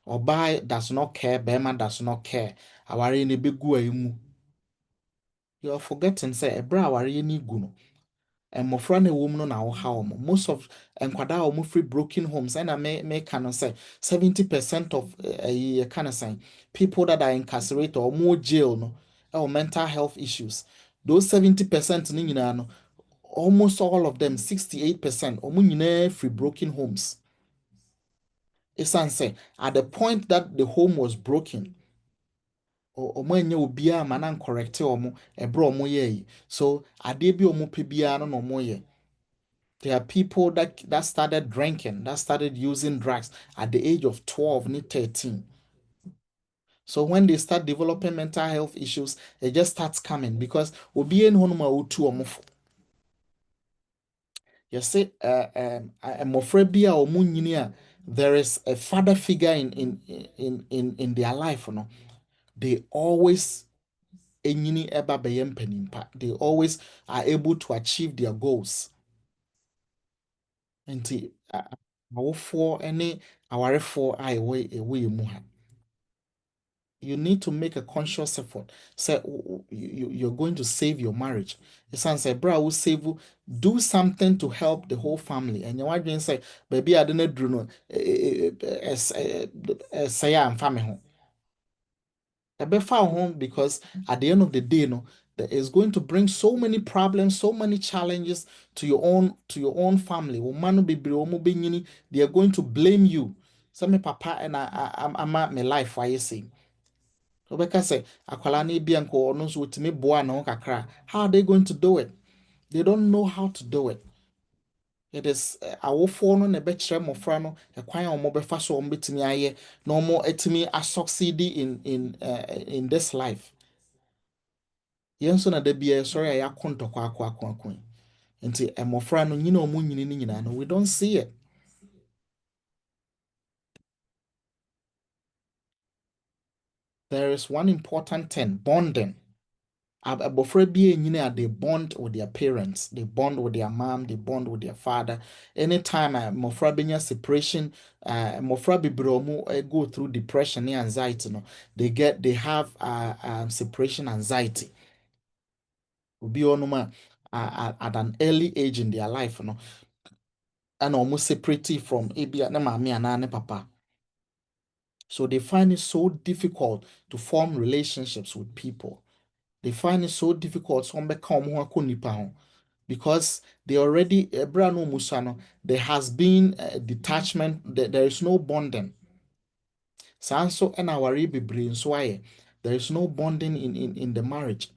Ɔbaa does not care, bɛrima does not care. Aware ne begu ayimu. You are forgetting say ɛbrɛ aware ne gu no. Mmɔfra na ɛwɔ mu no na ɔha wɔn. Most of nkwadaa a wɔn free broken homes ɛna mɛka no say 70% of ɛyi kind of saying people that are incarcerated or more jail no ɛwɔ mental health issues. Those 70% ne nyinaa no almost all of them 68% wɔn nyinaa free broken homes. Esan say at the point that the home was broken. Omo enye obiara ma na correct omo ebro omo ye so ade bi omo pe biara no omo ye. There are people that started drinking, that started using drugs at the age of 12 and 13. So when they start developing mental health issues, it just starts coming because obi en honuma otu omo fo. You see mmofra bi a omo nyini a there is a father figure in their life, you know. They always enyini eba bɛyɛ mpanimpa. They always are able to achieve their goals. Nti awofoɔ ne awarefoɔ a ɛwɔ mu ha. You need to make a conscious effort. Say you're going to save your marriage. It sounds like bro will save you. Do something to help the whole family. And you want to say, baby, I didn't do no say I'm family home. Ɛbɛfa wo home because at the end of the day, no, that is going to bring so many problems, so many challenges to your own family. Wo ma no bebree wɔn bɛnyini, they are going to blame you. Sɛ me papa and I'm at my life why you say. Wobɛka sɛ akwalaa no bi anka ɔno nso otumi boa ne ho kakra. How are they going to do it? They don't know how to do it. It is awofoɔ no na ɛbɛkyerɛ mmɔfra no ɛkwan a wɔn bɛfa so wɔn bɛtumi ayɛ na wɔn atumi succeed in this life. Yɛn nso na da bi yɛsɔre a yɛako ntɔkwa ako yi. Nti mmɔfra no nyina ɔmo nyini no nyinaa no we don't see it. There is one important thing, bonding. Abɔfra bi nyina a they bond with their parents, they bond with their mom, they bond with their father. Anytime mmɔfra benya separation, mmɔfra bebree ɔmo go through depression and anxiety no, they have separation anxiety. Obi ɔnom at an early age in their life no, and almost separate from ebi na maame anaa ne papa. So they find it so difficult to form relationships with people. They find it so difficult so because they already no musano there has been a detachment, there is no bonding. Sanso and our bebree so there is no bonding in the marriage.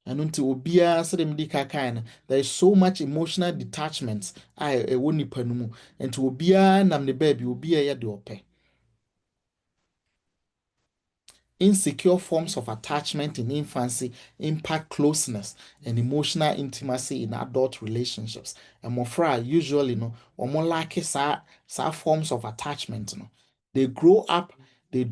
And until obia sɛ de kaka no, there is so much emotional detachment a ɛwɔ nipa no mu. And to obia nam ne baby obia yɛ de ɔpɛ. Insecure forms of attachment in infancy impact closeness and emotional intimacy in adult relationships. And more usually no or more like sa forms of attachment. No. They grow up, they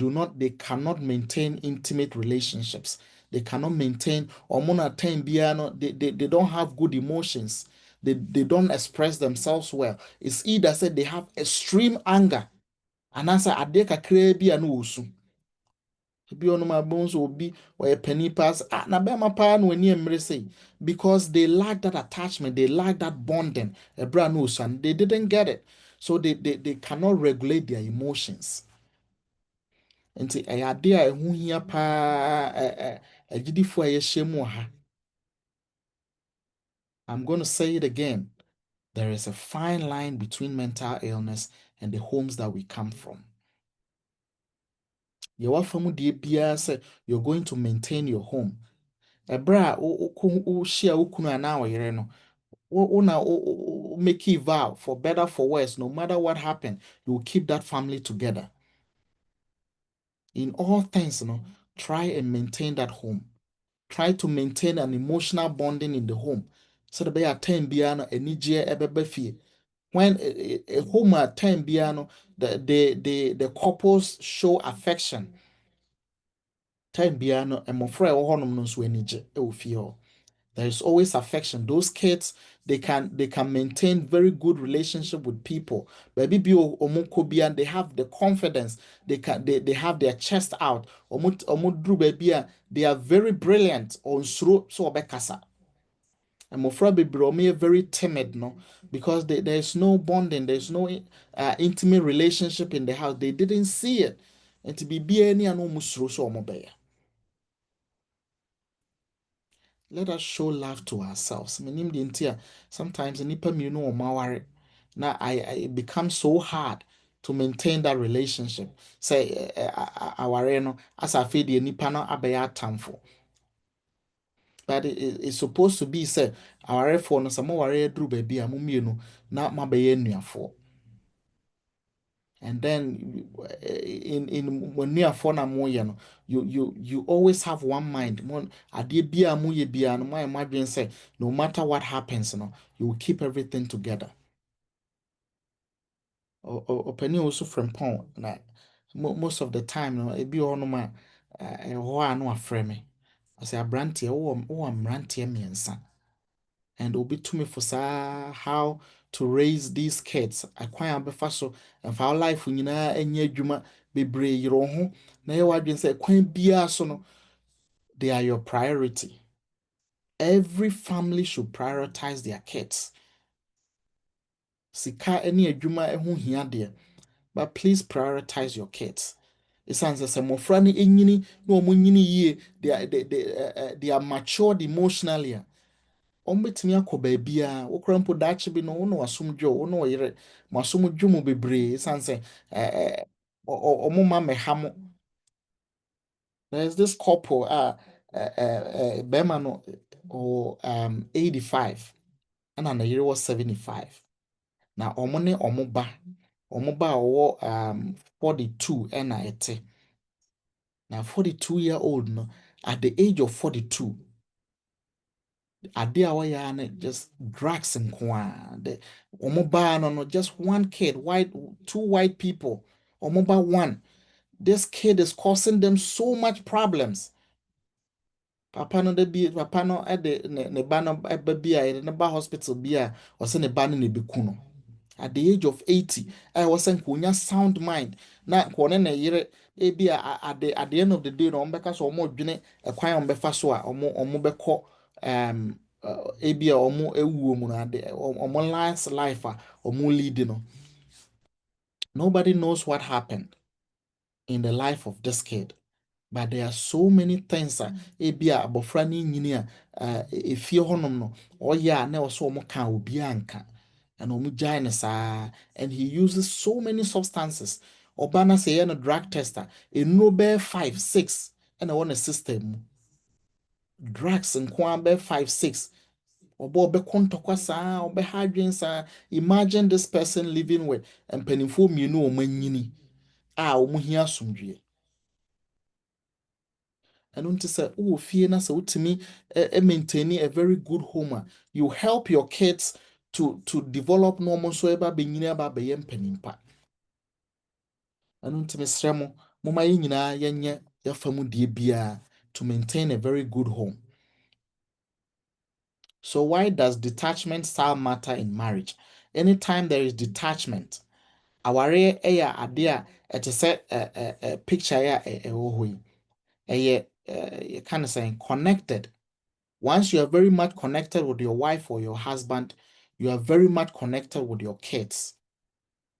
cannot maintain intimate relationships. They cannot maintain or time they don't have good emotions. They don't express themselves well. It's either said they have extreme anger and answer adeka krebi and Owusu. Bi on my bones will be or a penny pass na bema pa no ani mmere say because they lack that attachment, they lack that bonding a brand new son they didn't get it, so they cannot regulate their emotions. Nti ade a ehu hia pa agidifo a yɛhyɛ mu ha. I'm going to say it again, there is a fine line between mental illness and the homes that we come from. You're going to maintain your home. Ebra o share ukunu ana oyere no. Make a vow for better for worse, no matter what happened, you will keep that family together. In all things, try and maintain that home. Try to maintain an emotional bonding in the home. So that by a time biano enije ebebe when a home at time biano the couples show affection. Time biano emofra e wo honom no so enije e wo fie ho. There is always affection. Those kids, they can maintain very good relationship with people. Baby they have the confidence. They have their chest out. They are very brilliant on so obekasa. And mofra baby very timid, no, because there is no bonding, there is no intimate relationship in the house. They didn't see it. And to be any and almost so let us show love to ourselves. Meaning the entire sometimes nipa mmienu or maware. Now it becomes so hard to maintain that relationship. Say our no as I feel the nipa no abaya tamfo. But it's supposed to be say our for no some ware dru baby a mmienu na mabaya nuafo. And then in when near phone no, you always have one mind. Mon ade bia mu ye bia no my imagine say no matter what happens, you will keep everything together. Or penny also from pon na most of the time no e bi ono ma ho a no afrɛ me. I say abrantie wo amrantie miensa. And obi to me for how to raise these kids. I quite befa so and for our life nyina enye adwuma bebree yɛrɛ ho na yɛ wadwen sɛ kwan biara so no they are your priority. Every family should prioritize their kids. Sika ne adwuma ho hia deɛ, but please prioritize your kids. Ɛsiane sɛ sɛ mmɔfra no nyini na wɔn nyini yie, they are matured emotionally a, wɔbɛtumi akɔ baabiara. Wokora mpo daakye bi no, wo ne w'asomdwe wo ne wo yere, mo asomdwe mu bebree ɛsiane sɛ wɔn mma mmɛha mo. There's this couple bɛrima no ɔwɔ 85 ɛna ne yere wɔ 75. Na wɔn ne wɔn ba a ɔwɔ 42 ɛna ɛte. Na 42-year-old no, at the age of 42, ade a wɔyɛ ara ne just drugs nko ara. Wɔn baa no just one kid, two white people. Wɔn ba one. This kid is causing them so much problems. Papa no de ne ba no ba bi a ne ba hospital bi a ɔsɛ ne ba no na ebeku no. At the age of 80, I was saying kunya sound mind. Na kone ne yere ebi at the end of the day no ombeka so omo dwene ekwan ombefa so a omo beko ebi a omo ewuo mu na de omo last life a omo lead no. Nobody knows what happened in the life of this kid. But there are so many things ebi a abofra ni nyini a efie honom no oya na oso omo ka obi anka. And and he uses so many substances. Obana say a drug tester, a Nobel 5, 6, and I want a system. Drugs and Kwambe 5, 6. Obo be kontokwasa, obe hydrins. Imagine this person living with and penifo minu omanyini. Omuhia sumdrie. And unti say, oh, fear na so to me, maintaining a very good home. You help your kids to develop normal so eba benyini aba beyem penimpa. And unti mesrɛ mo, moma yɛ nyinaa yɛnyɛ yɛfa mu die biara to maintain a very good home. So why does detachment style matter in marriage? Anytime there is detachment, aware ɛyɛ ade a ɛte sɛ picture a ɛwɔ hɔ yi. Ɛyɛ kind of saying connected. Once you are very much connected with your wife or your husband, you are very much connected with your kids.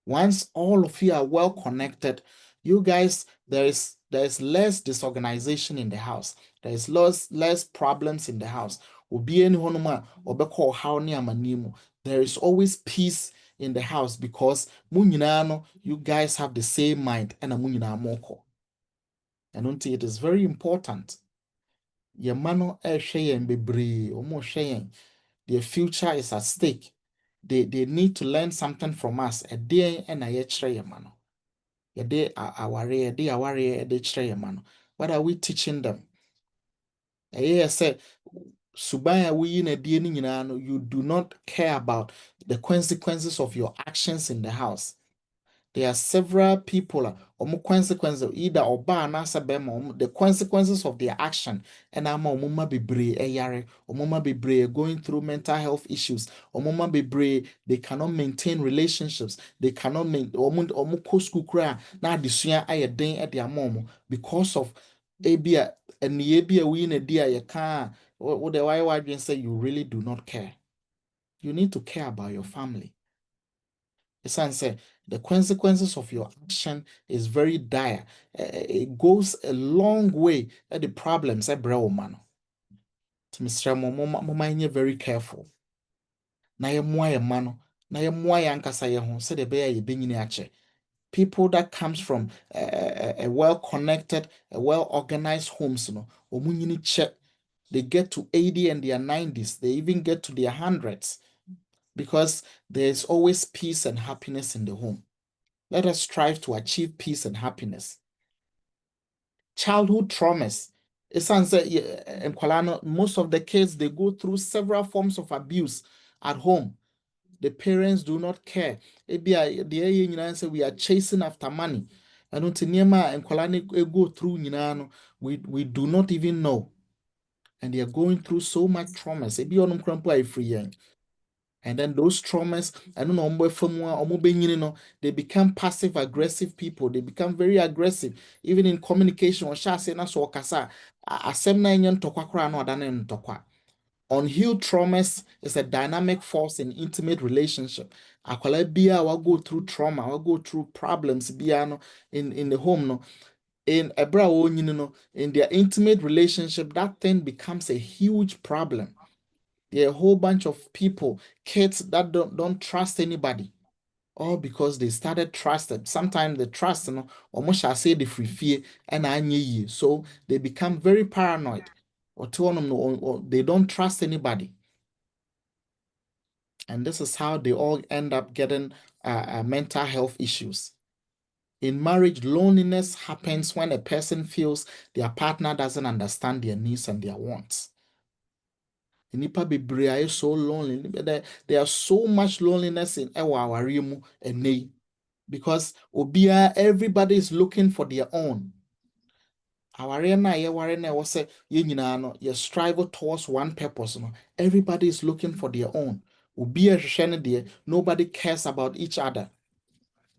Once all of you are well connected, you guys, there's less disorganization in the house. There is less problems in the house. There is always peace in the house because you guys have the same mind and it is very important. Their future is at stake. They need to learn something from us. A day and a yemano. A day aware, a day aware, a day yemano. What are we teaching them? A say Subaya we in a day you do not care about the consequences of your actions in the house. There are several people consequences either oba na sabema the consequences of their action and omuma bebre eyare omuma bebre going through mental health issues omuma bebre they cannot maintain relationships they cannot omuko school kra na adesua ayeden e dia mom because of ebia ebia we na dia ye ka what the why say you really do not care. You need to care about your family. Say the consequences of your action is very dire. It goes a long way at the problems. Man. Mr. Moma, very careful. Na ye mwa mano. Na ye mwa ankasa ye hon. Se de be ye benyini ache. People that comes from a well-connected, a well-organized homes, omunyini che. They get to 80 and their 90s. They even get to their hundreds. Because there's always peace and happiness in the home. Let us strive to achieve peace and happiness. Childhood traumas. Most of the kids, they go through several forms of abuse at home. The parents do not care. We are chasing after money. And go through, we do not even know. And they are going through so much traumas. And then those traumas, I don't know, they become passive aggressive people. They become very aggressive, even in communication. Unhealed traumas is a dynamic force in intimate relationship. Akwala bia will go through trauma, will go through problems bia no in the home no. In ebra wo nyini no, in their intimate relationship, that thing becomes a huge problem. There are a whole bunch of people, kids that don't trust anybody. All because they started trusted. Sometimes the trust, almost shall say the free fear and I ye. So they become very paranoid. Or to them, or they don't trust anybody. And this is how they all end up getting mental health issues. In marriage, loneliness happens when a person feels their partner doesn't understand their needs and their wants. Nipa bebree are so lonely. There are so much loneliness in our mu and because obia everybody is looking for their own. Aware na ye ware na wo say ye nyina no ye strive towards one purpose no. Everybody is looking for their own. Obia hwehwe ne de, nobody cares about each other.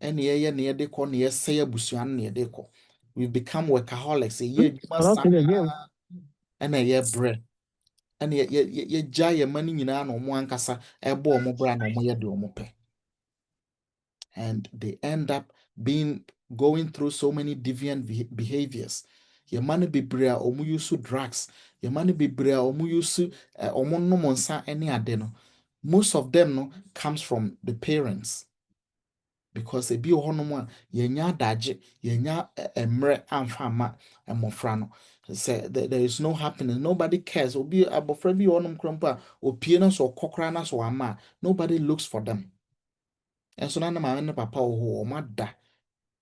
And ye ne de ko ne say abusua ne de ko. We've become workaholics. Ye adwuma Hello, sa can you hear me? na ye bre. And ye gya ye mani nyina na omo ankasa ebo omo bra na omo ye de omo pe. And they end up going through so many deviant behaviors. Your money be brea omu use drugs. Your money be brea omu use omu no monsa any adeno. Most of them no comes from the parents because ebi ohonoma yenya daje yenya emre amfama emofra say there is no happiness, nobody cares. Obi abofra bi ohonum krompa opie no so kokra na so ama, nobody looks for them. And so now my and papa or mother,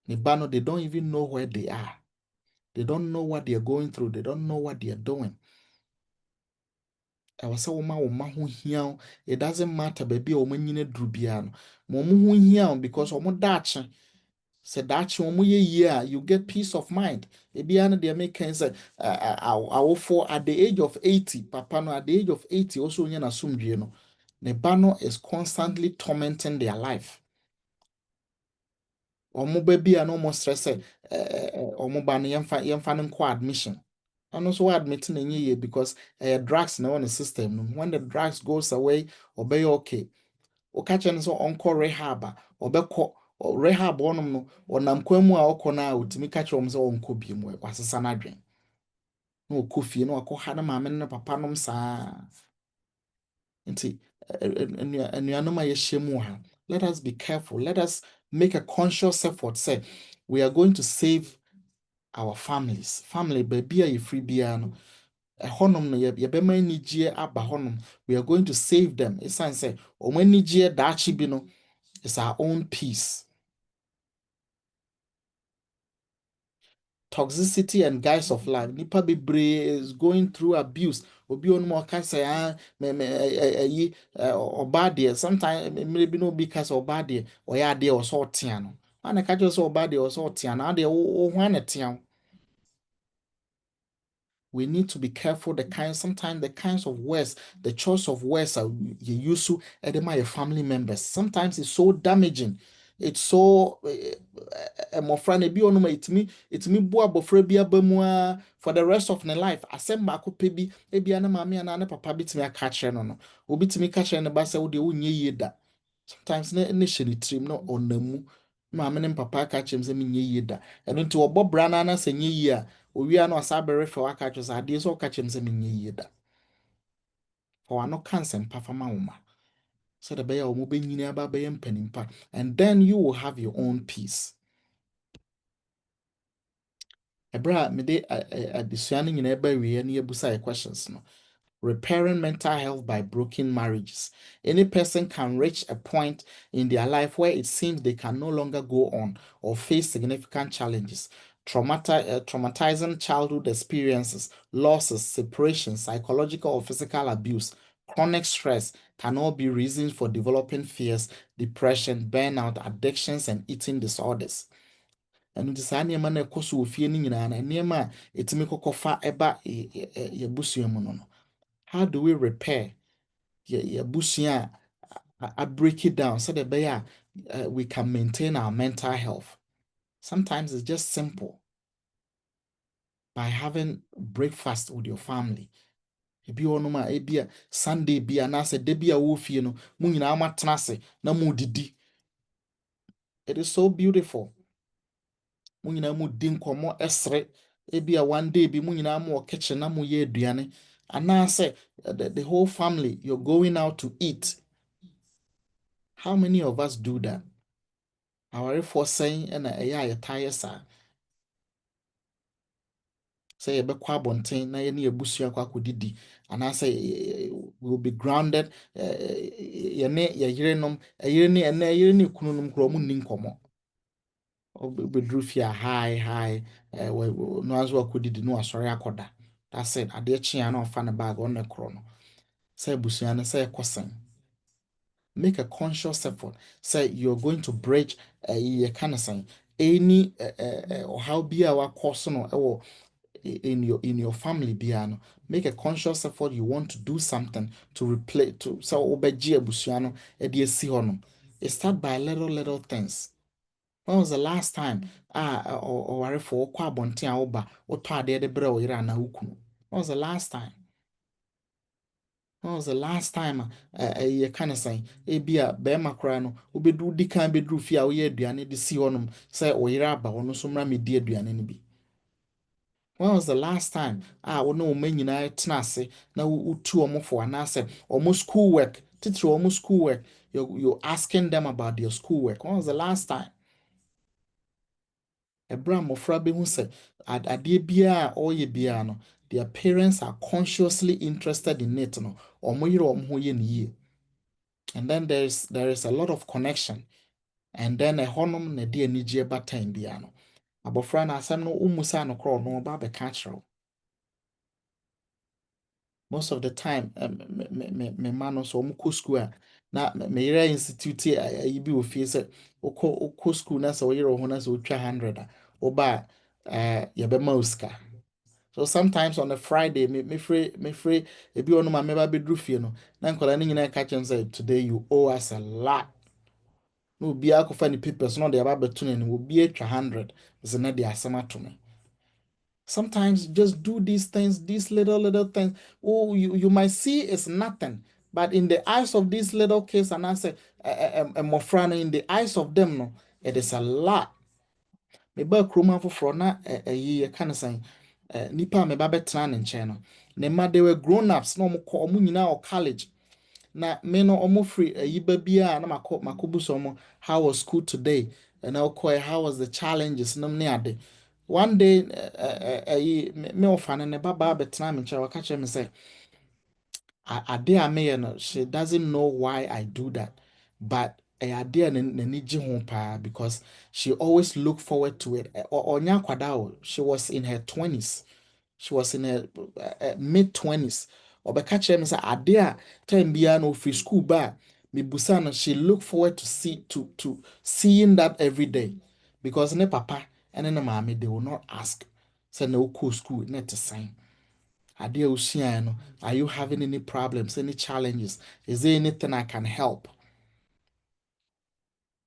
they don't even know where they are. They don't know what they are going through. They don't know what they are doing. I was saying, it doesn't matter, baby, or when you drubiano. Momu here because omo dacha said that you get peace of mind. Ebiana the Americans say, I for at the age of 80, papa no at the age of 80, also in assume, you know, Nebano is constantly tormenting their life. Omo baby and almost stress omo ba no yemfa no nkɔ admission. And also admitting in ye because drugs now on the system. When the drugs goes away, obey okay. O catch and so onko rehab or beko rehab onum no or nam kwamu a oko na utimi catch om so onko bi mu wasesa na dwen. No kofi no akɔ ha na maame no papa nom saa. Nti anuanom a yɛhyɛ mu ha, let us be careful. Let us make a conscious effort. Say we are going to save our families. Family, baby, you free biano. A honum no yebema nijie aba honum. We are going to save them. It's say, o when nijie dachi bino, it's our own peace. Toxicity and guise of life. Nipa bebree is going through abuse. Obi on more can say me obade. Sometimes maybe no because obade or ya de or so tiano. And I catch us obade or so tiano. Ade o one tiano. We need to be careful sometimes the kinds of words, the choice of words are you use to edema your family members. Sometimes it's so damaging. It's so my friend it's me boa bofre bia bamua for the rest of my life. Asem ba ko pebi e bia na mama na na papa bitimi aka kire no no. Obi timi ka kire ne ba se wo de wo nye yeda. Sometimes ne shiri trim no onamu. Mama ne papa ka kire se me nye yeda. Eno nti obo bra na se nye yi a owia no asabere fe waka kire se ade so ka kire se me nye yeda. For wano cancer mpa fama woma. So the bear omo be nyina aba be mpanimpa, and then you will have your own peace. Ebra me de adesua no nyina eba wie na yebusa questions no. Repairing mental health by broken marriages. Any person can reach a point in their life where it seems they can no longer go on or face significant challenges. Traumatizing childhood experiences, losses, separation, psychological or physical abuse, chronic stress can all be reasons for developing fears, depression, burnout, addictions, and eating disorders. And nti saa nneɛma no ɛkɔ so wɔ fie no nyinaa no nneɛma a ɛtumi kɔkɔfa ɛba yɛbusua mu no. How do we repair yɛbusua I break it down so that we can maintain our mental health. Sometimes it's just simple by having breakfast with your family. Ebi wɔ ma ebi a Sunday bi anaasɛ da bi a wɔ fie no mo nyinaa moatena ase na mo didi. It is so beautiful. Mo nyinaa mo di nkɔmmɔ ɛsere. Ebi a one day bi mo nyinaa mo wɔ kitchen na mo yɛ aduane. Anaasɛ the whole family you're going out to eat. How many of us do that? Awarefoɔ sɛn ɛna ɛyɛ a yɛtaa yɛ saa. Sɛ yɛbɛkɔ abɔnten na yɛne yɛbusua akɔ akɔdidi anaasɛ we will be grounded yɛne yɛyerenom ɛyere ne ɛnɛ ɛyere ne kununom koraa ɔmo nni nkɔmmɔ ɔbɛduru fie a hi no aso akɔdidi no asɔre akɔda that's it adeɛ kyea na ɔfa ne bag ɔne korɔ no sɛ abusua no sɛ ɛkɔ sɛn make a conscious effort say you're going to bridge yɛka ne sɛn any ɔhaw bi a wakɔ so no ɛwɔ in your family biano, make a conscious effort you want to do something to replace to so obeji abusuano esi hono. It start by little things. When was the last time or worry for kwa bonti a oba or to de bre ira na ukunu? When was the last time? When was the last time you kind of say ebi a bema kra no obedu di kan bedru fi a wo ye aduane de si honom say o ira ba hono so mra me di aduane ni bi. When was the last time wo ne wo ma nyinaa tena ase na wotu omo for anase omo school work titiri omo school work you asking them about their school work. When was the last time? Ebra mofra be hu se ade bia oye bia no their parents are consciously interested in it no omo yire omo ho ye ne yie. And then there is a lot of connection. And then a honum na de anigye ba time bia no. Abofra na asem no umusa no kro no ba be ka kyerɛw. Most of the time me man so omo school a na me yere institute ayi bi ofie se okɔ school na so yere ho na so twa 100 a oba ye be ma uska. So sometimes on a Friday me free ebi onu ma me ba bedru fie no na nkola ni nyina ka chem say today you owe us a lot. No obi akɔfa ni papers no de aba beto ne obi atwa 100 ze na de asema to me. Sometimes just do these things, these little things. Oh, you might see it's nothing, but in the eyes of these little kids, and I say, Mofrana, in the eyes of them, no, it is a lot. Maybe Kroma for na a year kind of saying, Nipa me babe tran in China. Nema they were grown ups, no more or college. Na me no omo free yiba bia na makobuso omo how was school today and how was the challenges no ne ade. One day me ofane ne baba betena me nkyɛn waka kyerɛ me sɛ ade a meyɛ no she doesn't know why I do that but ade a n'ani gye ho paa because she always look forward to it. Ɔnya kwada o she was in her 20s. She was in her mid 20s. Obeka kyerɛ me sɛ ade a time bia no free school ba me busa no she look forward to seeing that every day because ne papa and ne maame they will not ask say na wokɔ school na te sign ade a usua no are you having any problems any challenges is there anything I can help.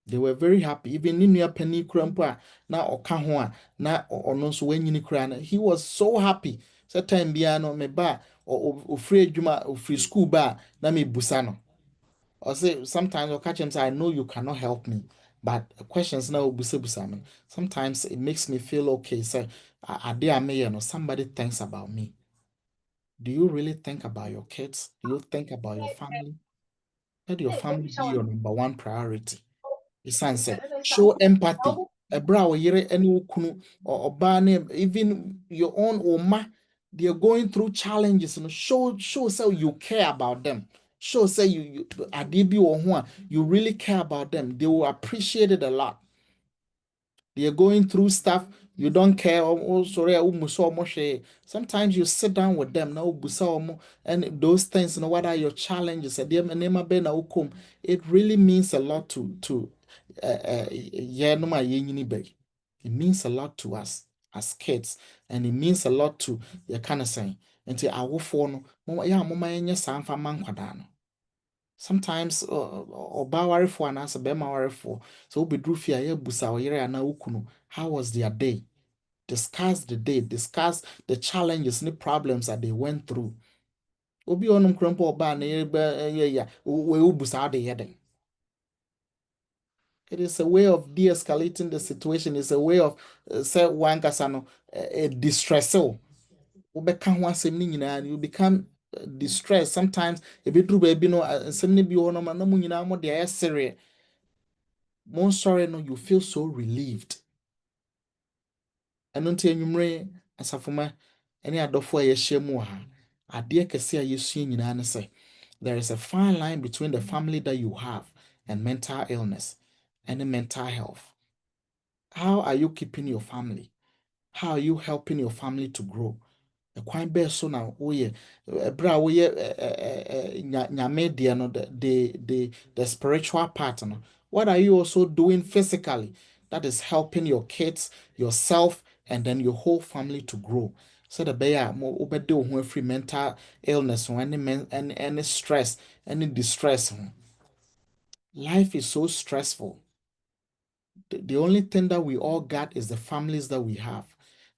They were very happy. Even in your penny crampa na okahoa na ono so wanyini kra he was so happy. That time bia no me ba o free adwuma o free school ba na me busa no. Or say sometimes I catch him say I know you cannot help me but questions na obusa busa me. Sometimes it makes me feel okay say ade a me no somebody thinks about me. Do you really think about your kids? Do you think about your family? Let your family be your number one priority. Esan say show empathy. Ebra wo yere ene wo kunu oba ne even your own oma they are going through challenges no show say you care about them. Show say you ade bi wo ho a you really care about them. They will appreciate it a lot. They are going through stuff you don't care. Oh, sorry, sometimes you sit down with them now, and those things. You know what are your challenges? It really means a lot to yeah, no, it means a lot to us as kids, and it means a lot to your kind of saying. Until I will phone, yeah, mama, yes, I'm for man. Sometimes oba warefo anasa bema warefo so obedru fi aye busa oyere ana ukunu, how was their day? Discuss the day, discuss the challenges and the problems that they went through. Obi onum krompo oba na ya we ubusa de yeden. It is a way of de-escalating the situation. It's a way of say one kasano distressful. You become distressed. Sometimes a bit true baby no semi be on no munina mo de serious. More sorry no, you feel so relieved. And until you asafuma any adofo a yeshemu ha. Adeɛ kɛse a yɛsua nyinaa ne sɛ there is a fine line between the family that you have and mental illness and the mental health. How are you keeping your family? How are you helping your family to grow? Kwan bɛɛ so na woyɛ ɛberɛ a woyɛ nyame deɛ no the spiritual part no, what are you also doing physically that is helping your kids, yourself, and then your whole family to grow? So the bear mo wobɛde wo ho afiri mental illness ho any stress, any distress ho. Life is so stressful. The only thing that we all got is the families that we have.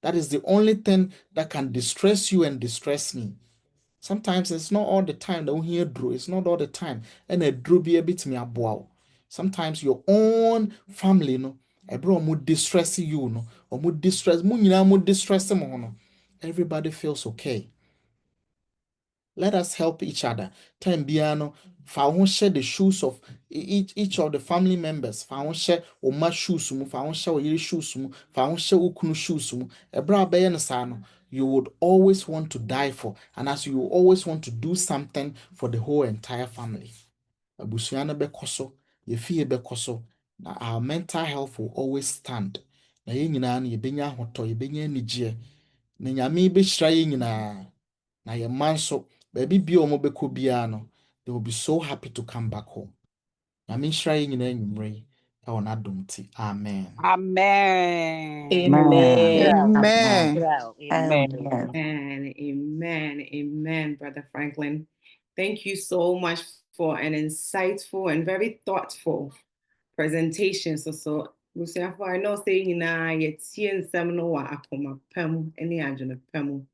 That is the only thing that can distress you and distress me. Sometimes it's not all the time that we hear drew. It's not all the time. And a drew be a bit me a bow. Sometimes your own family, no, a bro would distress you, no, or would distress Munina would distress them on. Everybody feels okay. Let us help each other. Time biano, fa share the shoes of each of the family members. Fa share oma shoes mu, fa share yiri shoes mu, fa share ukunu shoes mu. Ebra beye no sa no, you would always want to die for, and as you always want to do something for the whole entire family. Abusua no bekoso, ye fie bekoso, na our mental health will always stand. Na ye nyina na ye benya hoto, ye benya anigye. Na nyame be hyira ye nyina. Na ye manso baby bi omo beko bia no, they will be so happy to come back home. Nyame hyira ye nyina nwumre e won adom ti. Amen. Amen. Amen. Amen. Amen. Amen. Amen, Brother Franklin. Thank you so much for an insightful and very thoughtful presentation. So I know saying na yetie nsɛm no wɔ akoma pam ne adwene pam.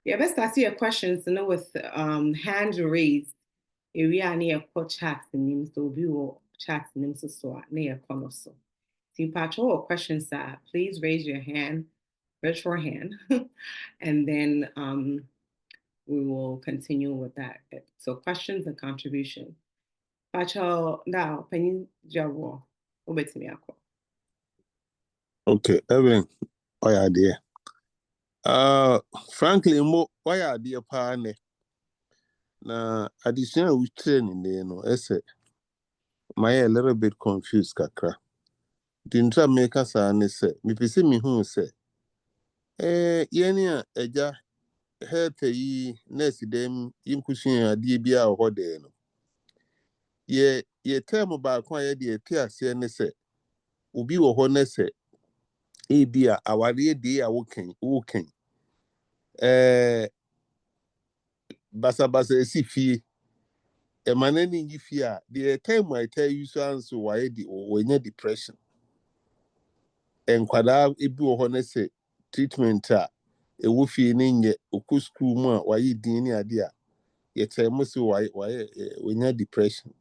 Yeah, let's start your questions with hand raised. Area near chat names so be chat names so near so. So you patrol questions please raise your hand, virtual hand, and then we will continue with that. So questions and contribution. Patrol now, penny jabo. Okay, Evelyn, why are dear? Frankly, why are dear pane? Na additional we training there, no, my a little bit confused, kakra. Didn't make us an say, me pisi me who say, yenia, eja, health ye, nurse them, impushing a DBA or there, no. Ye term about quiet, dear, tear, say, ubi or honest, say, ebia, our dear, walking. Basa esi fie emanani nyi fie a the time I tell you so answer why the when depression enkwada ebi wo ho na say treatment a ewo fie ne nye oku school mu a why din ne ade a ye tell me say why when depression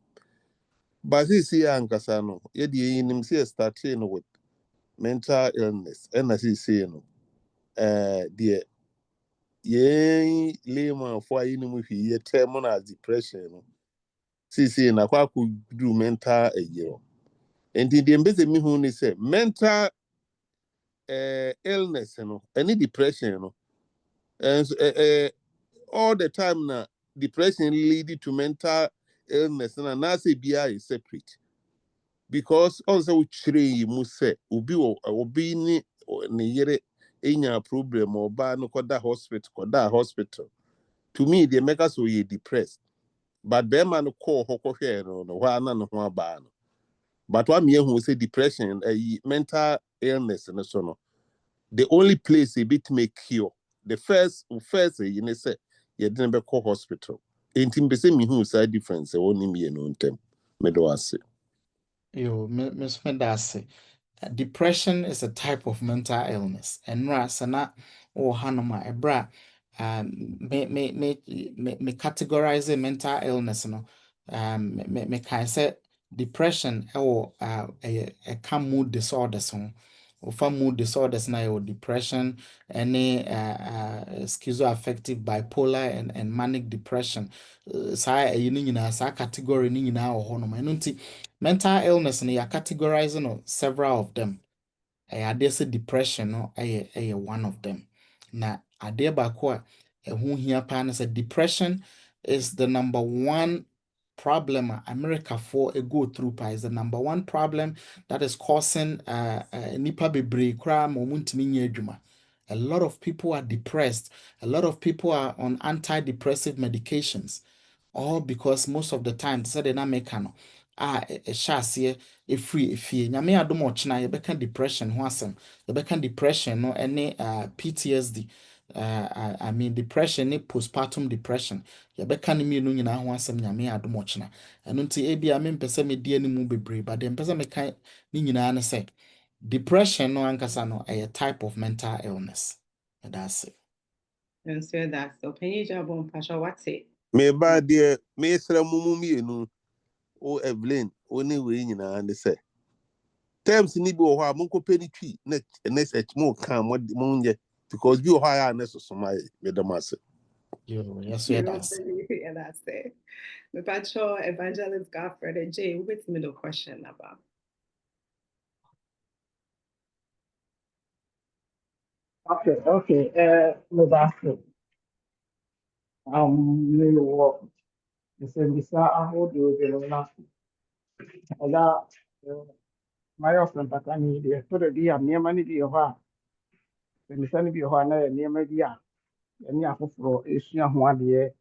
but see ankasa no ye de yinim say start no with mental illness and as say no the layman for yinim hwie ye tell me na depression no see na kwa ku do mental year. And the embase me who say mental illness, any depression, and all the time na depression lead to mental illness, and I say BI is separate because also we must say ubi ni yere enya problem or ba no koda hospital. To me, they make us so ye depressed. But be man call hokoshe no wa na no ho ba no. But one year who say depression, mental illness, and so on. The only place a bit make cure. The first, you know, say you didn't be call hospital. Intim pese me who side difference e woni me no ntem. Me do ase. Yo, Miss Medase. Depression is a type of mental illness. And rasana or hanoma ebra me categorize mental illness no me can say depression or a mood disorders ho or mood disorders na or depression any schizoaffective bipolar and manic depression saa ni nyina saa category ni nyina ho no ma nti mental illness no ya categorizing no several of them. Adeɛ sɛ depression no ɛyɛ one of them. Na adeɛ baako a ɛho hia paa no sɛ depression is the number one problem America for a go through paa is the number one problem that is causing nipa bebree koraa ma ɔmo ntumi nyɛ adwuma. A lot of people are depressed. A lot of people are on antidepressive medications. All because most of the time they say they not make no ɛhyɛ aseɛ ɛfiri efie nyame adom ɔkyena yɛbɛka depression ho asɛm yɛbɛka depression no ɛne PTSD I mean depression ne postpartum depression yɛbɛka ne mmienu nyinaa ho asɛm nyame adom ɔkyena ɛno nti ebia mempɛ sɛ medi anim bebree but deɛ mpɛ sɛ meka ne nyinaa ne sɛ depression no ankasa no ɛyɛ type of mental illness that's it. And so that's so penny job on Pasha, what's it? Me ba de me sra mumu mienu o Evelyn oni we nyina ne se terms ni bi wo ha monko peni twi na next mo kan mo nye because bi wo ha ya na so my me dem ase. Yo, yes, yeah, that's Yeah, that's it. The Pasha Evangelist Godfred and Jay, what's the middle question about? Okay. No, that's it. You what? The same visa I hold you the last. Oda, my often but I need the sort of dear near money be of her. The Missani be of her near media. Any apple for a senior one year.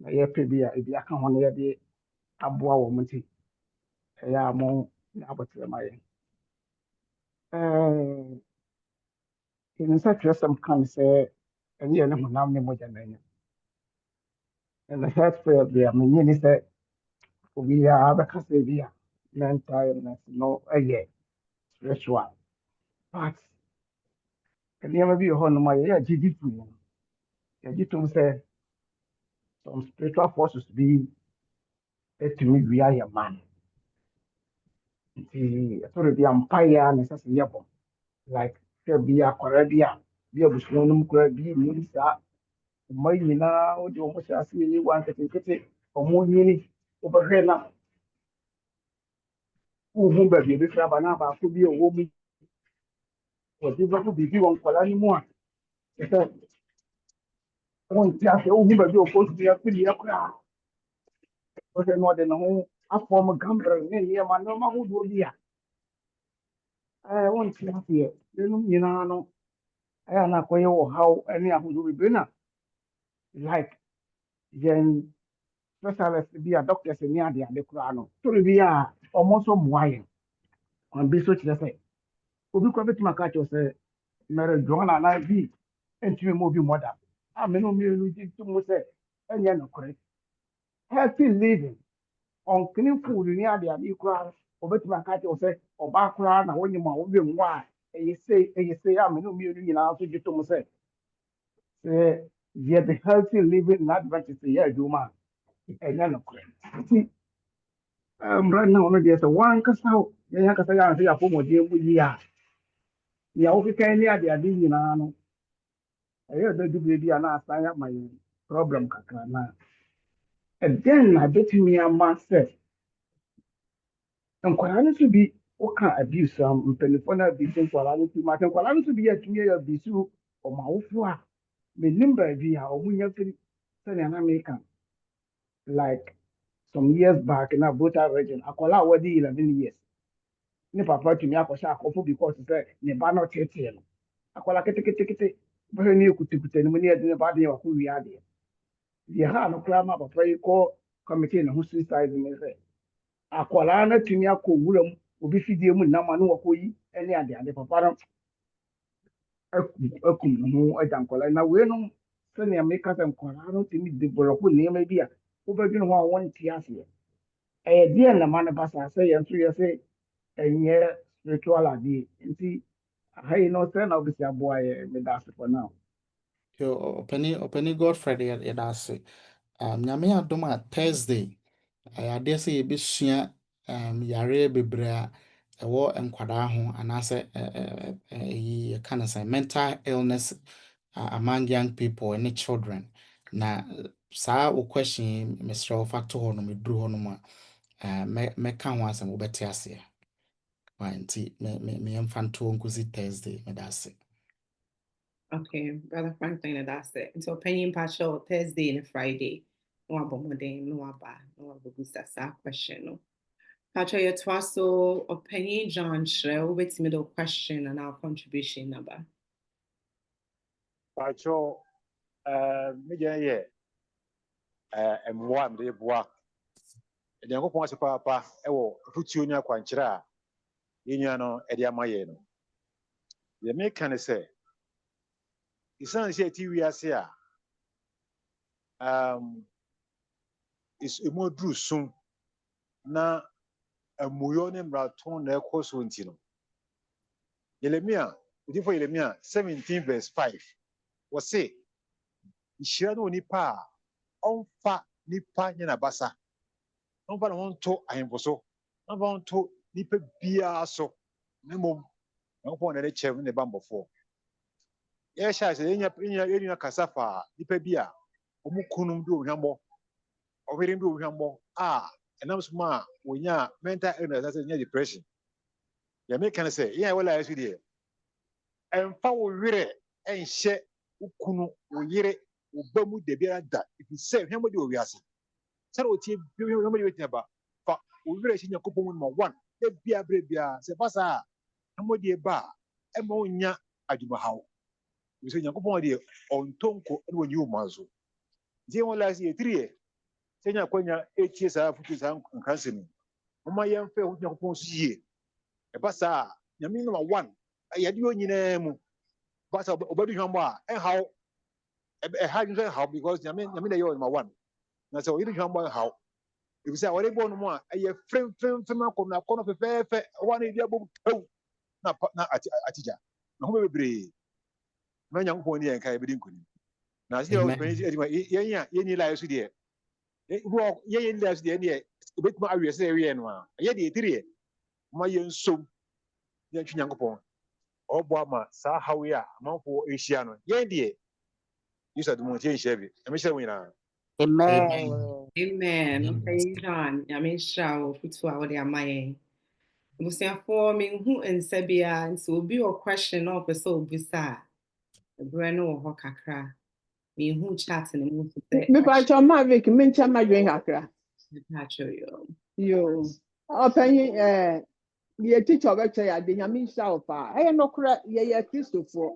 My year pebia, if you can't one year the Abua woman. Ya mo abatire my. In such a some can say, and you know, now me more than and the head fail there, meaning say, we are the Casavia, mental illness, no, a year, spiritual. But, can never be a home my year, GD to you. You say, some spiritual forces be to me, we are a man. The authority empire necessarily, like, there be a Caribbean, be a Bushnum, be Minister, my mina, or the almost as me one certificate, or more unit over here now. Who be the Trabanaba could be a woman, or different be on for anymore. One just who be opposed to be a pretty crowd. But more than a home, a former gambler, near my normal would be. I want to have here. Then, you know, I am not quite how any of you will be now. Like, then, specialist be a doctor, near the crown. To be a almost some wine on be such as say. Obi kwa beti makacho say, marijuana na bi, entumi mo bi mother. I mean, no, me, to mo say, and you're not correct. Healthy living. On clean food ni ade ade kura obetuma ka che say oba kura na wonyi ma obi nwa say ya me no mi ru nyina so gito mo say yeah, the healthy living in Adventist yeah do man enya no kura ti right now no dey say one kasa ya kasa ya say afọ mo dey mu yi a ya o keka ni ade ade nyina no eyo do du bi a na asan ya my problem kakra na and then I bet me a man say nkwadaa no nso bi woka abuse mpanyinfoɔ no abuse nkwadaa no nso ma sɛ nkwadaa no nso bi yɛ atumi yɛ abuse ɔmo awofo a menim baabi a ɔmo nya firi sɛnea na meka like some years back na Volta region akwadaa a wɔde 11 years ne papa tumi akɔhyɛ akɔfo because sɛ ne ba no teetee no akwadaa ketekete bɛhwɛ ne ekuta ne mu ne yɛde ne ba de yɛ wakɔ wie adeɛ deɛ ha no koraa ma papa yi kɔ committee ne ho suicide ne sɛ akwadaa no atumi akɔ wura mu obi fidie mu nam ano wɔkɔ yi ne ade papa no akum ne ho agya nkwadaa na wei no sɛnea meka sɛ nkwaraa no tumi develop nneɛma bi a wobɛdwene ho a wɔnte aseɛ ɛyɛ deɛ nnama no ba saa sɛ yɛn nso yɛ sɛ ɛnyɛ spiritual adeɛ nti aha yi no sɛ na wobɛsi aboa yɛ meda ase for now. Ɔpani Godfred yɛda ase. Nyame adom a Thursday ɛyɛ adeɛ sɛ yɛbɛsua yare bebree a ɛwɔ nkwadaa ho anaasɛ yɛka no sɛ mental illness among young people and children. Na saa wo question mesrɛ wo fa to hɔ no meduru hɔ no mu a mɛka ho asɛm wobɛte aseɛ. Nti meyɛmfa nto hɔ nkɔsi Thursday meda ase. Okay, Brother Franklin, that's it. So opinion patrol Thursday and Friday. No abomoding, no aba, no abusa sa question. No. Patrol your twaso opinion John Shrell with middle question and our contribution number. Patrol media and one day bois. And the uncle papa, Futunia Quanchera, Yano, Ediamayeno. The make can say. Isan se ti wiase a is emodru sum na amuyo ne mraton na ekoso nti no Yeremia 17:5 wo se ihira no nipa a onfa nipa nya na basa onfa na wonto ahemfoso onfa wonto nipa bia so na mom onfa na ne chem ne bambofo yes, yenya kasafa nipa bia omukunum do hwambo obirin do hwambo enam suma wonya mental illness as nya depression ya me kan say yeah wala yasu de emfa wo wire enhye ukunu wo yire obamu de bia da if you say hwambo de owiase say o tie hwambo de wetin ba fa wo wire hye nyakopon mu 1 de bia bre bia se pasa hwambo de ba e ma wonya adwumahaw we say Yakupon de on tonko and when you mazo. Jim last year 3 years. Senya Konya 8 years I put his hand on cancelling. My young fair with Yakupon ye. A passa, Yamin number 1. I had you in name. But about Yamba and how a hard how because Yamin you in my 1. Now so you Yamba how. If you say what born more, a frame from a corner of a fair 1 year book. Not at Atija. No be na nyankopon ne yanka ebedi nkuni na se o peni yenya la yesu de wo yenya la yesu de ne obetuma awie se awie no a ye de etire ma yensom ye twi nyankopon obo ama sa hawe a manfo ehia no ye de yusa dum tie ehia bi e me hye wina. Amen. Okay, John. Yamin shao futu a wode amaye. Musia me hu nsabia nso obi o question no person obisa. Breno ho kakra. Me hu chat ne mu se. Me pa cho ma Vic me ncha ma dwen kakra. Yo. Open ye teacher be che ya de nyame hia ofa. No kra ye Christopher.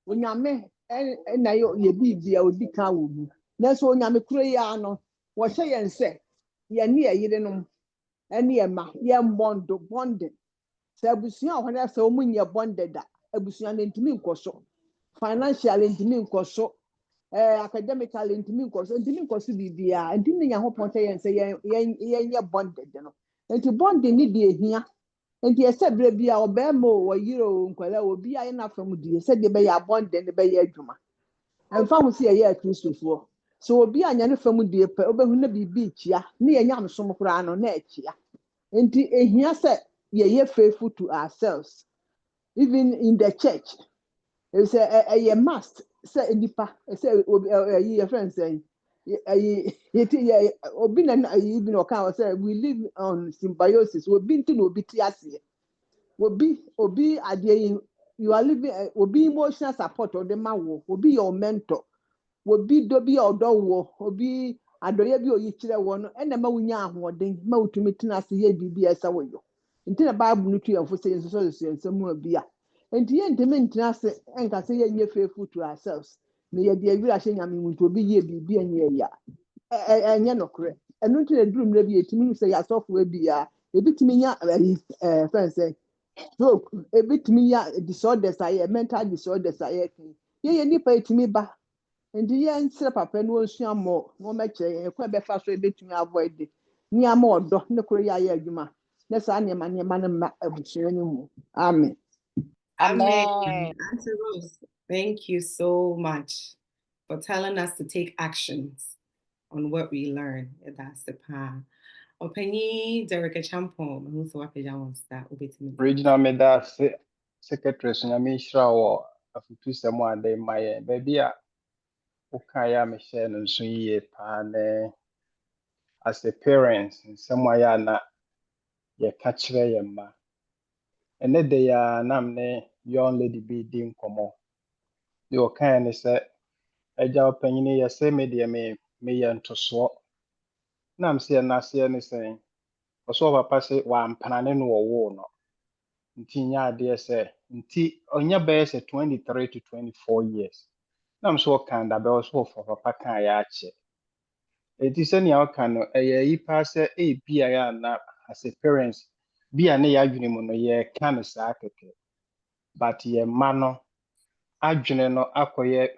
Onyame na ye bibia odi kan wo mu. Na so onyame kra ya no wo hye ye nse. Ye ne ye yire no. Ene ye ma ye bonding. Se abusuan ho na se omunye bonded da. Abusuan ntimi nkoso. Financially ntimi nkoso. Academically ntimi nkoso bibia. Ntimi nya ho pon se ye bonded no. Enti bonding ni de ehia. Enti ese bre bia obemo wo yire o nkwala obi aye na fam die se de be ya bonding de be ye adwuma. Emfa ho se ye Kristofo. So obi anya ne fam die pe obehu na bibi chia. Ne ye nyam som kra no na chia. Enti ehia se ye faithful to ourselves. Even in the church. It's a must say nipa say your friends say obi na even okan say we live on symbiosis we been to obi tiase obi ade you are living obi emotional support or the man obi your mentor obi do bi odo wo obi adoye bi oyi kire wo no ena ma wunya ahoden ma utumi tena se ye bibia esa wo yo nti na bible no tuya fo say so nsemu abia enti ye nteme ntina se enka se ye nye faithful to ourselves na ye de awira hye nyame muntu obi ye bibia nye ya enye nokre enu nti na durum na bi etimi se ya sofo abia ebitimi nya friends stroke ebitimi ya disorders aye mental disorders aye ye nipa etimi ba nti yɛn nsrɛ papa no onsua mmɔ na ɔmɛkyerɛ yɛn kwan bɛfa so ebetumi avoid nneɛma ɔdɔ ne koro yɛ ayɛ adwuma na saa nneɛma no mma abusua no mu amen. Amen. Amen. Auntie Rose, thank you so much for telling us to take actions on what we learn. That's the power. Openi Derek Champon, who's what pajamas that will be to me. Regional Meda Secretary Sunyami Shraw of two someone they my baby Ukaya Michelle and Sunye Pane as a parent and somewhere na ye catch ma. And then they are namne young lady be dim como. Your kind is a job penny ya say media me and to swap. Nam see na see anything. Also, papa say one panane no war no. Nti nya adeɛ sɛ nti ɔnya bɛyɛ sɛ 23 to 24 years na m so ɔka da bɛwɔ so wɔfa papa ka yɛ akyɛ ɛti sɛnea ɔka no ɛyɛ yi paa sɛ ebia yɛ ana as a parents bi a ne yɛ adwene mu no yɛka no saa kɛkɛ but yɛ mma no adwene no akɔyɛ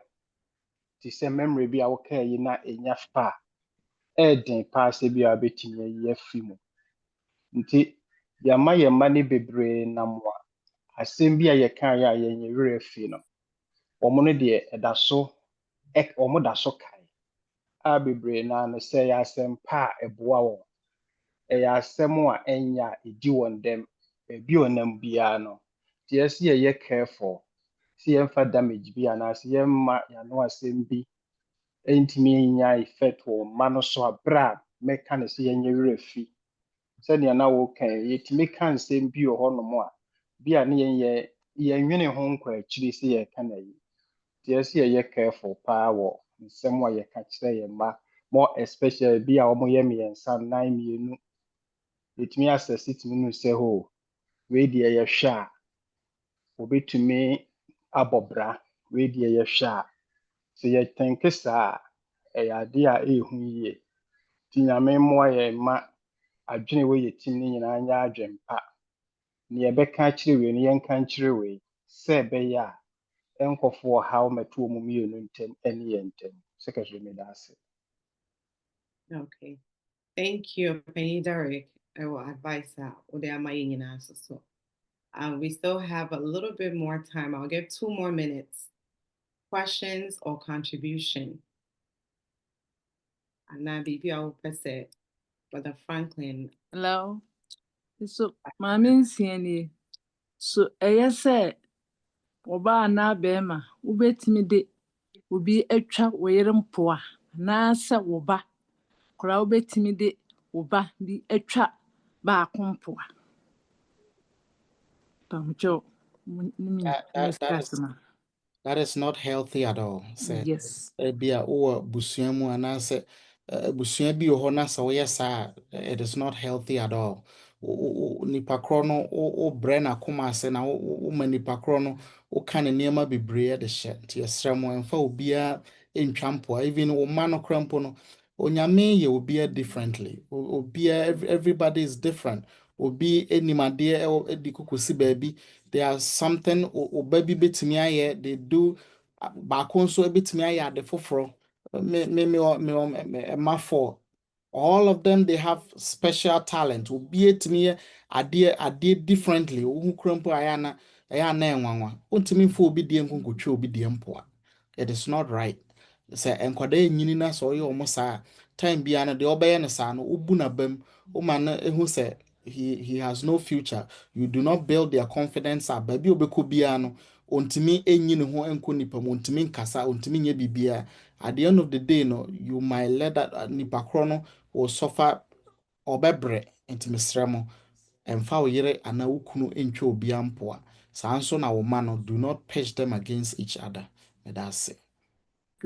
te sɛ memory bi a wɔkaa yi na ɛnya fa a ɛɛden paa sɛ bi a wobɛtumi ayi afi mu nti yɛama yɛn mma no bebree nam a asɛm bi a yɛkaeɛ a yɛn werɛ afi no wɔn no deɛ ɛda so wɔn da so kae a bebree naa no sɛ ɛyɛ asɛm pa a ɛboa wɔn ɛyɛ asɛm a ɛnyɛ a ɛdi wɔn dɛm baabi a ɔnam biara no deɛ ɛsɛ yɛyɛ careful sɛ yɛmfa damage bi anaasɛ yɛmma yɛano asɛm bi ntumi nya effect wɔ mma no so a berɛ a mɛka no sɛ yɛnyɛ werɛ fi sɛdeɛ na wɔka yi, yɛtumi ka nsɛm bi wɔ hɔnom a bi a ne yɛnwene ho nkɔ akyiri sɛ yɛka no yi deɛ ɛsɛ yɛyɛ careful paa wɔ nsɛm a yɛka kyerɛ yɛn mma more especially bi a wɔyɛ mmiɛnsa nnan mmienu yɛtumi asɛse tumi no sɛ ho wei deɛ yɛhwɛ a wɔbɛtumi abɔ bra wei deɛ yɛhwɛ a sɛ yɛtɛnke saa a ɛyɛ adeɛ a ɛyɛ hu yie nti nyame mmoa yɛn mma adwene wɔ yɛ tim no nyinaa nyɛ adwene pa ne yɛbɛka akyerɛ wei no yɛnka nkyerɛ wei sɛ ɛbɛyɛ a ɛnkɔfoɔ haw mɛto wɔ mu mmienu ntam ɛne yɛn ntam sɛkɛhwɛ meda ase. Okay. Thank you, Penny Derek. I will advise that. So we still have a little bit more time. I'll give 2 more minutes. Questions or contribution? And now, baby, I will press it. Brother Franklin. Hello. So, Mami Nsiani. So, say, Oba na bema, ubetimi de, ubi etwa weyere mpoa, na se woba, kora ubetimi de, woba bi etwa ba akompoa. Pamcho, That is not healthy at all. Say, yes. Bia or busuamu and answer busua bi wɔ hɔ na sɛ woyɛ saa it is not healthy at all. Nipa korɔ no o brɛ na koma ase na o ma nipa korɔ no o ka ne nneɛma bebree de hyɛ nti ɛsrɛ mo ɛmfa obiara ntwa mpoa even wo ma no kora mpo no onyame yɛ obiara differently obiara everybody is different obi animadeɛ ɛdi kokosi baabi there are something oba bi betumi ayɛ they do baako nso betumi ayɛ ade foforɔ me for all of them they have special talent obi etimi ade differently wo krampo ayana ayana enwanwa ontimi fo obi die nkonkotwe obi die mpoa it is not right say enkwada enyini na so ye omo saa time bia na de obeye ne saa no obu na bam o ma na ehu say he has no future you do not build their confidence up baby obeko bia no ontimi enyi ne ho enko nipa mo ontimi nkasa ontimi nye bibia at the end of the day no you might let that nipa kro no will suffer obebre intimi sremo emfa wo yere ana wukunu entwe obi ampoa saa nso na wo ma no do not pitch them against each other me that's it.